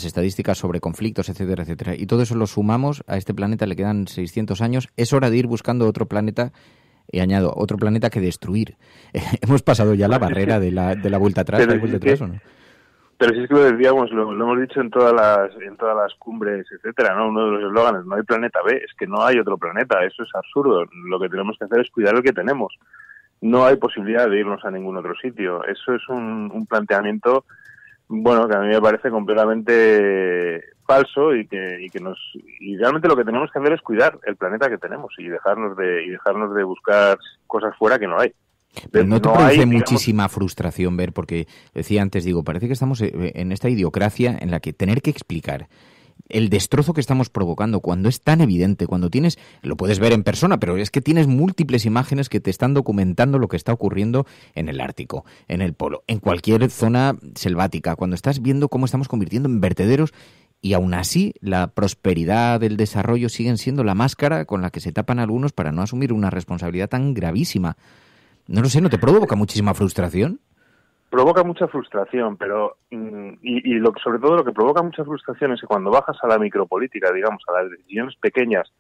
S12: estadísticas sobre conflictos, etcétera, etcétera, y todo eso lo sumamos, a este planeta le quedan 600 años, es hora de ir buscando otro planeta, y añado, otro planeta que destruir. Hemos pasado ya la barrera de la vuelta atrás, ¿o no?
S4: Pero si es que lo decíamos, lo hemos dicho en todas las cumbres, etcétera, ¿no? Uno de los eslóganes, no hay planeta B, es que no hay otro planeta, eso es absurdo. Lo que tenemos que hacer es cuidar el que tenemos. No hay posibilidad de irnos a ningún otro sitio. Eso es un planteamiento, bueno, que a mí me parece completamente falso y realmente lo que tenemos que hacer es cuidar el planeta que tenemos y dejarnos de buscar cosas fuera que no hay.
S12: ¿No te produce muchísima frustración ver, porque decía antes, parece que estamos en esta idiocracia en la que tener que explicar el destrozo que estamos provocando cuando es tan evidente, cuando lo puedes ver en persona, pero es que tienes múltiples imágenes que te están documentando lo que está ocurriendo en el Ártico, en el Polo, en cualquier zona selvática, cuando estás viendo cómo estamos convirtiendo en vertederos, y aún así la prosperidad, el desarrollo siguen siendo la máscara con la que se tapan algunos para no asumir una responsabilidad tan gravísima. No lo sé, ¿no te provoca muchísima frustración?
S4: Provoca mucha frustración, pero sobre todo lo que provoca mucha frustración es que cuando bajas a la micropolítica, digamos, a las decisiones pequeñas,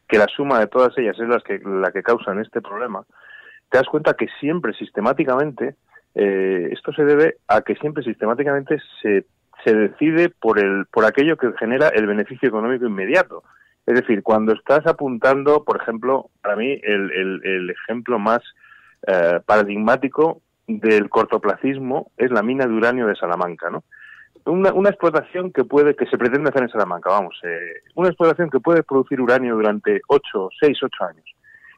S4: que la suma de todas ellas es la que causan este problema, te das cuenta que siempre, sistemáticamente, esto se debe a que siempre sistemáticamente se decide por aquello que genera el beneficio económico inmediato. Es decir, cuando estás apuntando, por ejemplo, para mí el ejemplo más paradigmático del cortoplacismo es la mina de uranio de Salamanca, ¿no? Una explotación que se pretende hacer en Salamanca, una explotación que puede producir uranio durante 6, 8 años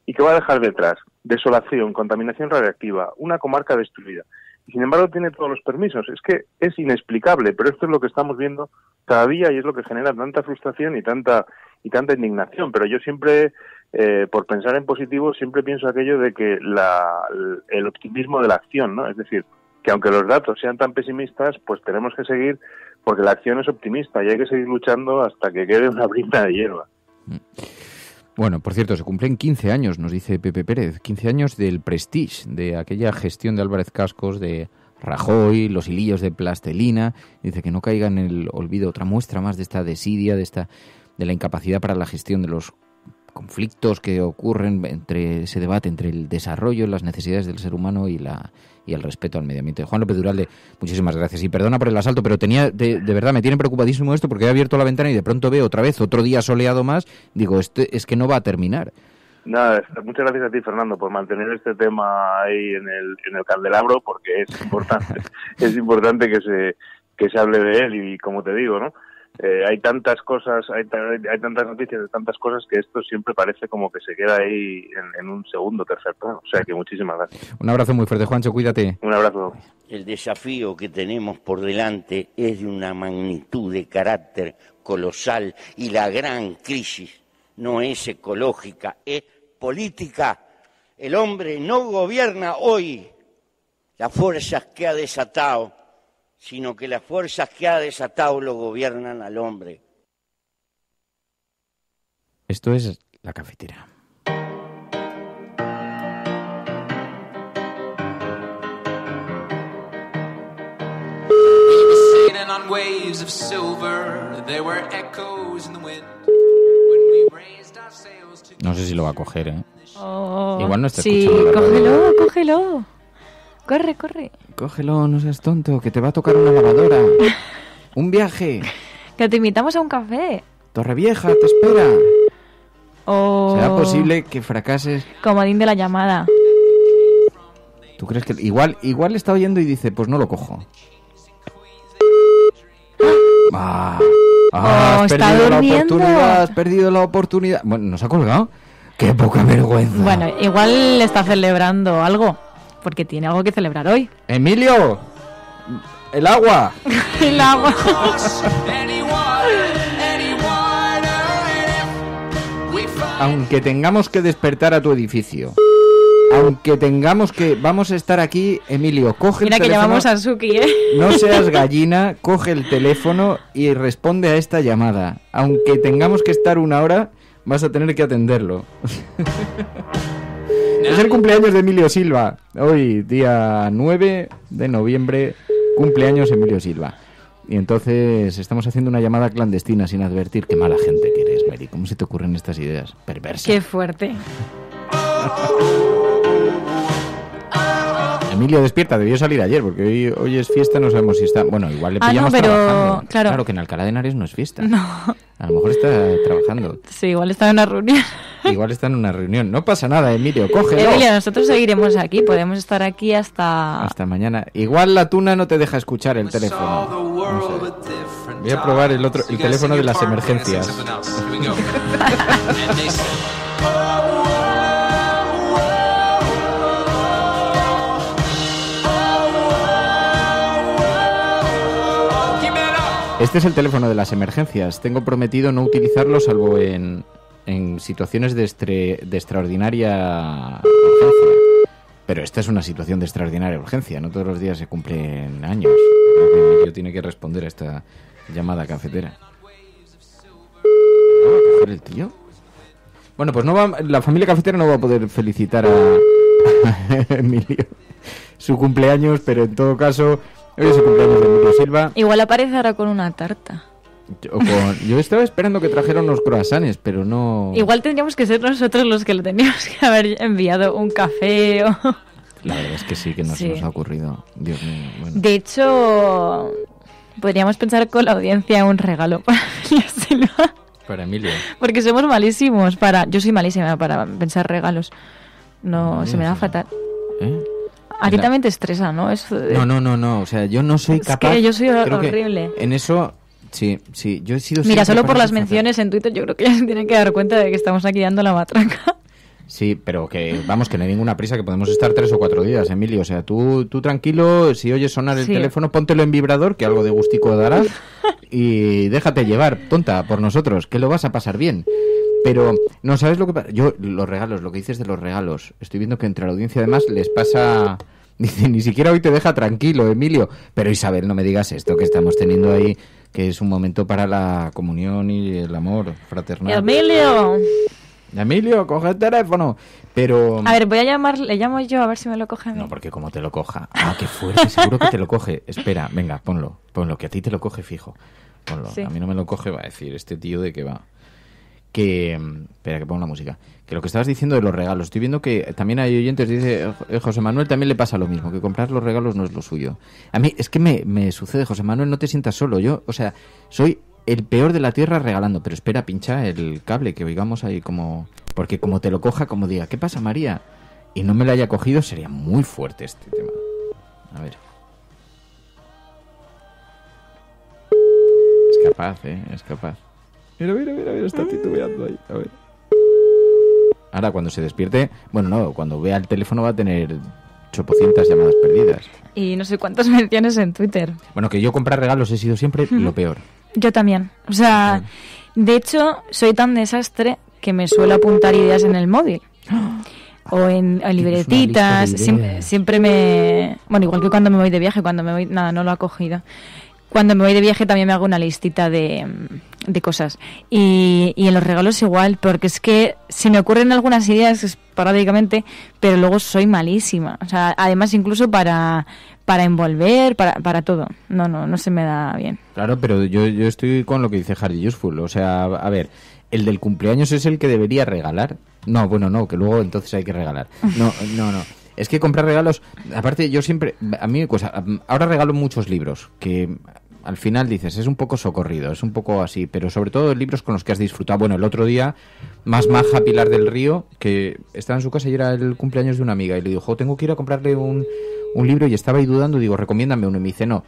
S4: y que va a dejar detrás desolación, contaminación radiactiva, una comarca destruida. Y sin embargo tiene todos los permisos. Es que es inexplicable, pero esto es lo que estamos viendo cada día y es lo que genera tanta frustración y tanta indignación. Pero yo siempre, por pensar en positivo, siempre pienso aquello de que el optimismo de la acción, ¿no? Es decir, que aunque los datos sean tan pesimistas, pues tenemos que seguir porque la acción es optimista y hay que seguir luchando hasta que quede una brinda de hierba.
S12: Bueno, por cierto, se cumplen 15 años, nos dice Pepe Pérez, 15 años del Prestige, de aquella gestión de Álvarez Cascos, de Rajoy, los hilillos de plastelina. Dice que no caiga en el olvido otra muestra más de esta desidia, de la incapacidad para la gestión de los conflictos que ocurren entre ese debate entre el desarrollo, las necesidades del ser humano y el respeto al medio ambiente. Juan López Duralde, muchísimas gracias. Y perdona por el asalto, pero de verdad me tiene preocupadísimo esto porque he abierto la ventana y de pronto veo otra vez otro día soleado más. Digo, es que no va a terminar.
S4: Nada, muchas gracias a ti, Fernando, por mantener este tema ahí en el candelabro, porque es importante, es importante que se hable de él y como te digo, ¿no? Hay tantas cosas, hay tantas noticias de tantas cosas que esto siempre parece como que se queda ahí en un segundo, tercer plano. O sea que muchísimas gracias.
S12: Un abrazo muy fuerte, Juancho, cuídate.
S4: Un abrazo.
S3: El desafío que tenemos por delante es de una magnitud de carácter colosal y la gran crisis no es ecológica, es política. El hombre no gobierna hoy las fuerzas que ha desatado, sino que las fuerzas que ha desatado lo gobiernan al hombre.
S12: Esto es La Cafetera. No sé si lo va a coger, ¿eh?
S13: Oh,
S12: igual no está
S13: sí,
S12: escuchando.
S13: cógelo. Corre.
S12: Cógelo, no seas tonto, que te va a tocar una lavadora. Un viaje.
S13: Que te invitamos a un café.
S12: Torrevieja, te espera.
S13: Oh.
S12: ¿Será posible que fracases?
S13: Comodín de la llamada.
S12: ¿Tú crees que igual está oyendo y dice, pues no lo cojo?
S13: Está durmiendo.
S12: Has perdido la oportunidad. Bueno, ¿nos ha colgado? ¡Qué poca vergüenza!
S13: Bueno, igual está celebrando algo, porque tiene algo que celebrar hoy.
S12: ¡Emilio! ¡El agua!
S13: El agua.
S12: Aunque tengamos que despertar a tu edificio, aunque tengamos que... Vamos a estar aquí, Emilio, coge
S13: Mira
S12: el
S13: que
S12: teléfono.
S13: llamamos a Suki, ¿eh?
S12: No seas gallina, coge el teléfono y responde a esta llamada. Aunque tengamos que estar 1 hora, vas a tener que atenderlo. Es el cumpleaños de Emilio Silva. Hoy, día 9 de noviembre, cumpleaños Emilio Silva. Y entonces estamos haciendo una llamada clandestina sin advertir. Qué mala gente que eres, Mary. ¿Cómo se te ocurren estas ideas? Perversas.
S13: Qué fuerte.
S12: Emilio, despierta, debió salir ayer, porque hoy es fiesta, no sabemos si está... Bueno, igual le pillamos trabajando.
S13: Claro
S12: que en Alcalá de Henares no es fiesta.
S13: No.
S12: A lo mejor está trabajando.
S13: Sí, igual está en una reunión.
S12: Igual está en una reunión. No pasa nada, Emilio, cógelo.
S13: Emilio, nosotros seguiremos aquí, podemos estar aquí hasta
S12: mañana. Igual la tuna no te deja escuchar el teléfono. No sé. Voy a probar el teléfono de las emergencias. Este es el teléfono de las emergencias. Tengo prometido no utilizarlo salvo en situaciones de extraordinaria urgencia. Pero esta es una situación de extraordinaria urgencia. No todos los días se cumplen años. Creo que Emilio tiene que responder a esta llamada cafetera. ¿Va a coger el tío? Bueno, pues la familia cafetera no va a poder felicitar a Emilio su cumpleaños, pero en todo caso... Hoy es el cumpleaños de Emilio Silva.
S13: Igual aparece ahora con una tarta.
S12: Yo estaba esperando que trajera unos croissants, pero no...
S13: Igual tendríamos que ser nosotros los que le teníamos que haber enviado un café o...
S12: La verdad es que sí, que no se nos ha ocurrido. Dios mío. Bueno.
S13: De hecho, podríamos pensar con la audiencia un regalo para Emilio Silva.
S12: Para Emilio.
S13: Porque somos malísimos para... Yo soy malísima para pensar regalos. No, se me da fatal. A ti también te estresa, ¿no?
S12: No. O sea, yo no soy capaz...
S13: Es que yo soy horrible.
S12: En eso... Sí, yo he sido...
S13: Mira, solo por las menciones en Twitter yo creo que ya se tienen que dar cuenta de que estamos aquí dando la matraca.
S12: Sí, pero que vamos, que no hay ninguna prisa, que podemos estar 3 o 4 días, Emilio. O sea, tú tranquilo, si oyes sonar el teléfono, póntelo en vibrador, que algo de gustico dará, y déjate llevar, tonta, por nosotros, que lo vas a pasar bien. Pero, no, ¿sabes lo que pasa? Yo, los regalos, lo que dices de los regalos, estoy viendo que entre la audiencia además les pasa... Dice, ni siquiera hoy te deja tranquilo, Emilio. Pero Isabel, no me digas esto que estamos teniendo ahí, que es un momento para la comunión y el amor fraternal. Emilio, coge el teléfono. Pero...
S13: A ver, le llamo yo a ver si me lo coge a mí.
S12: No, porque como te lo coja... Ah, qué fuerte, seguro que te lo coge. Espera, venga, ponlo, que a ti te lo coge fijo. Ponlo, sí. A mí no me lo coge, va a decir este tío de que va... Espera, que pongo la música. Que lo que estabas diciendo de los regalos. Estoy viendo que también hay oyentes, dice José Manuel, también le pasa lo mismo, que comprar los regalos no es lo suyo. A mí es que me sucede, José Manuel, no te sientas solo. Yo, o sea, soy el peor de la tierra regalando. Pero espera, pincha el cable, que oigamos ahí como... Porque como te lo coja, como diga, ¿qué pasa, María? Y no me lo haya cogido, sería muy fuerte este tema. A ver. Es capaz. Mira, está titubeando ahí. A ver. Ahora, cuando se despierte... Bueno, no, cuando vea el teléfono va a tener 800 llamadas perdidas.
S13: Y no sé cuántas menciones en Twitter.
S12: Bueno, que yo comprar regalos he sido siempre lo peor.
S13: Yo también. O sea, de hecho, soy tan desastre que me suelo apuntar ideas en el móvil. O en libretitas. Siempre me... Bueno, igual que cuando me voy de viaje. Cuando me voy... Nada, no lo ha cogido. Cuando me voy de viaje también me hago una listita de cosas. Y en los regalos igual, porque es que se me ocurren algunas ideas esporádicamente, pero luego soy malísima. O sea, además incluso para envolver, para todo. No se me da bien.
S12: Claro, pero yo estoy con lo que dice Hardy Useful. O sea, a ver, el del cumpleaños es el que debería regalar. No, bueno, no, que luego entonces hay que regalar. No. Es que comprar regalos, aparte yo siempre, a mí me cuesta, ahora regalo muchos libros, que al final dices, es un poco socorrido, es un poco así, pero sobre todo libros con los que has disfrutado. Bueno, el otro día, más maja Pilar del Río, que estaba en su casa y era el cumpleaños de una amiga, y le dijo, tengo que ir a comprarle un libro, y estaba ahí dudando, digo, recomiéndame uno, y me dice, no,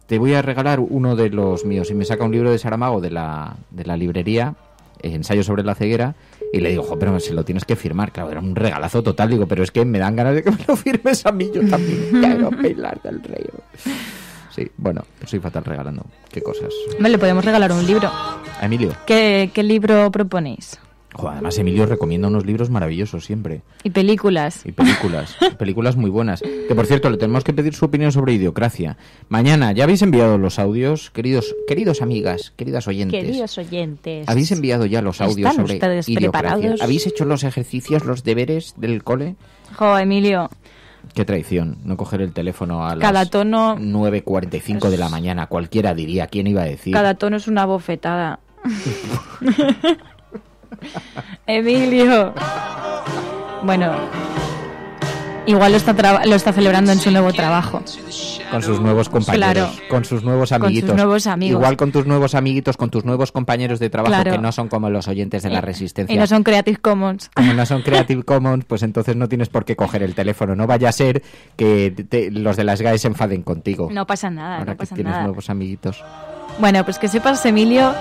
S12: te voy a regalar uno de los míos, y me saca un libro de Saramago de la librería, Ensayo sobre la ceguera, y le digo, pero se lo tienes que firmar. Claro, era un regalazo total. Digo, pero es que me dan ganas de que me lo firmes a mí. Yo también quiero Pilar del Río. Sí, bueno, soy fatal regalando. ¿Qué cosas?
S13: Le podemos regalar un libro.
S12: ¿A Emilio?
S13: ¿Qué libro proponéis?
S12: Además, Emilio recomienda unos libros maravillosos siempre.
S13: Y películas.
S12: Películas muy buenas. Que, por cierto, le tenemos que pedir su opinión sobre Idiocracia. Mañana, ¿ya habéis enviado los audios? Queridos amigas, queridos oyentes.
S13: Queridos oyentes.
S12: ¿Habéis enviado ya los audios sobre Idiocracia?
S13: Preparados?
S12: ¿Habéis hecho los ejercicios, los deberes del cole?
S13: Emilio.
S12: Qué traición, no coger el teléfono a
S13: las
S12: 9:45 de la mañana. Cualquiera diría, ¿quién iba a decir?
S13: Cada tono es una bofetada. Emilio. Bueno, igual lo está celebrando en su nuevo trabajo.
S12: Con sus nuevos compañeros,
S13: claro.
S12: Con sus nuevos amiguitos.
S13: Con sus nuevos amigos.
S12: Igual con tus nuevos amiguitos, con tus nuevos compañeros de trabajo, claro. Que no son como los oyentes de la Resistencia.
S13: Y no son Creative Commons.
S12: Como no son Creative Commons, pues entonces no tienes por qué coger el teléfono. No vaya a ser que los de las GAE se enfaden contigo.
S13: No pasa nada.
S12: Ahora
S13: no pasa
S12: que tienes
S13: nada.
S12: Nuevos amiguitos.
S13: Bueno, pues que sepas, Emilio,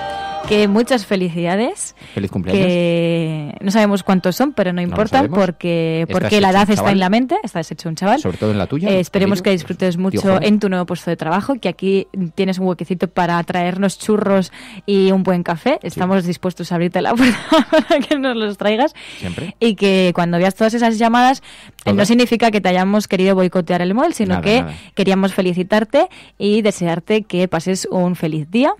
S13: que muchas felicidades.
S12: Feliz cumpleaños.
S13: Que no sabemos cuántos son, pero no importa porque la edad está en la mente. Estás hecho un chaval.
S12: Sobre todo en la tuya.
S13: Esperemos que disfrutes mucho en tu nuevo puesto de trabajo, que aquí tienes un huequecito para traernos churros y un buen café. Estamos dispuestos a abrirte la puerta para que nos los traigas.
S12: Siempre.
S13: Y que cuando veas todas esas llamadas, no significa que te hayamos querido boicotear el móvil, sino que queríamos felicitarte y desearte que pases un feliz día.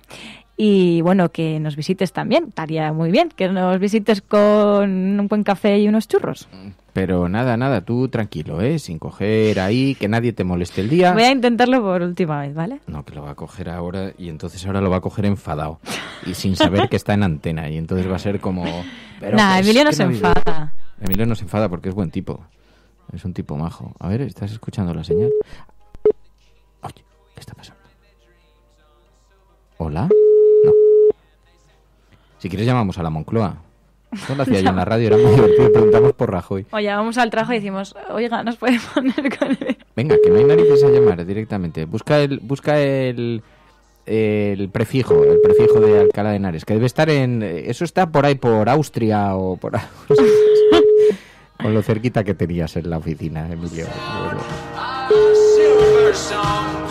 S13: Y bueno, que nos visites también. Estaría muy bien que nos visites con un buen café y unos churros.
S12: Pero nada, tú tranquilo, sin coger ahí, que nadie te moleste el día.
S13: Voy a intentarlo por última vez, ¿vale?
S12: No, que lo va a coger ahora y entonces ahora lo va a coger enfadado y sin saber que está en antena y entonces va a ser como...
S13: Emilio no se enfada.
S12: Emilio no se enfada porque es buen tipo. Es un tipo majo. A ver, ¿estás escuchando la señal? Oye, ¿qué está pasando? ¿Hola? No. Si quieres llamamos a la Moncloa. Esto lo hacía yo en la radio, era muy divertido. Preguntamos por Rajoy.
S13: O llamamos al trabajo y decimos, oiga, ¿nos puede poner con él?
S12: Venga, que no hay narices a llamar directamente. Busca el prefijo de Alcalá de Henares, que debe estar eso está por ahí, por Austria o por... Con lo cerquita que tenías en la oficina, Emilio.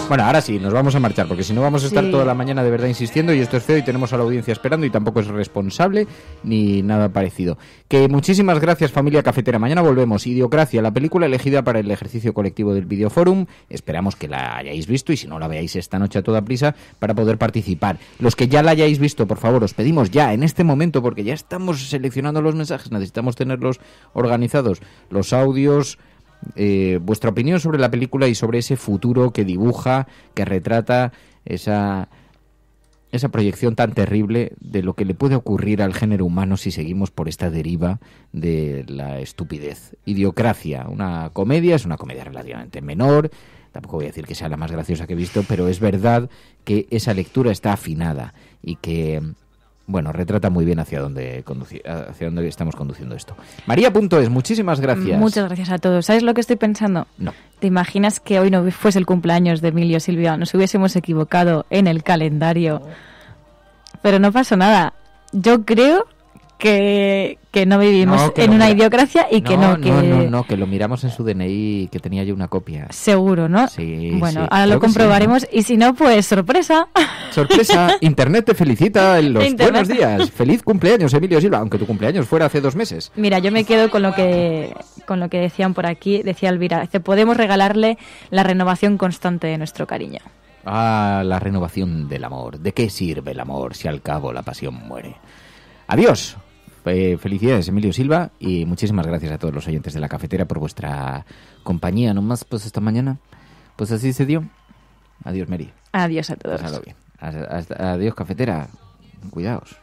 S12: Bueno, ahora sí, nos vamos a marchar, porque si no vamos a estar toda la mañana de verdad insistiendo, y esto es feo, y tenemos a la audiencia esperando, y tampoco es responsable ni nada parecido. Que muchísimas gracias, familia cafetera. Mañana volvemos. Idiocracia, la película elegida para el ejercicio colectivo del Videoforum. Esperamos que la hayáis visto, y si no la veáis esta noche a toda prisa, para poder participar. Los que ya la hayáis visto, por favor, os pedimos ya, en este momento, porque ya estamos seleccionando los mensajes, necesitamos tenerlos organizados, los audios... vuestra opinión sobre la película y sobre ese futuro que dibuja, que retrata esa proyección tan terrible de lo que le puede ocurrir al género humano si seguimos por esta deriva de la estupidez. Idiocracia, una comedia, es una comedia relativamente menor, tampoco voy a decir que sea la más graciosa que he visto, pero es verdad que esa lectura está afinada y que... Bueno, retrata muy bien hacia dónde estamos conduciendo esto. María.es, muchísimas gracias.
S13: Muchas gracias a todos. ¿Sabes lo que estoy pensando?
S12: No.
S13: ¿Te imaginas que hoy no fuese el cumpleaños de Emilio Silvia? Nos hubiésemos equivocado en el calendario. Pero no pasó nada. Yo creo que no vivimos en una idiocracia y que no.
S12: Que lo miramos en su DNI, que tenía yo una copia.
S13: Seguro, ¿no?
S12: Sí.
S13: Bueno,
S12: sí,
S13: ahora lo comprobaremos sí. Y si no, pues sorpresa.
S12: Sorpresa, Internet te felicita en los buenos días. Feliz cumpleaños, Emilio Silva, aunque tu cumpleaños fuera hace 2 meses.
S13: Mira, yo me quedo con lo que decían por aquí, decía Elvira, podemos regalarle la renovación constante de nuestro cariño.
S12: Ah, la renovación del amor. ¿De qué sirve el amor si al cabo la pasión muere? Adiós. Felicidades, Emilio Silva, y muchísimas gracias a todos los oyentes de La Cafetera por vuestra compañía. Nomás, pues esta mañana, pues así se dio. Adiós, Mary.
S13: Adiós a todos.
S12: Pasadlo bien. Adiós, Cafetera. Cuidaos.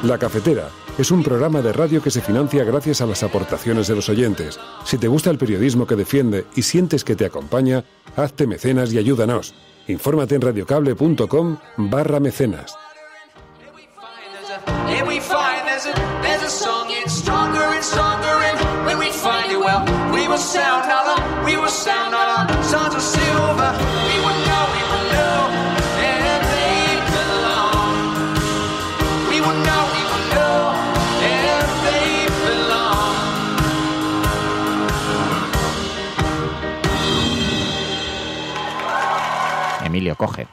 S27: La Cafetera es un programa de radio que se financia gracias a las aportaciones de los oyentes. Si te gusta el periodismo que defiende y sientes que te acompaña, hazte mecenas y ayúdanos. Infórmate en radiocable.com/mecenas.
S12: Emilio, coge.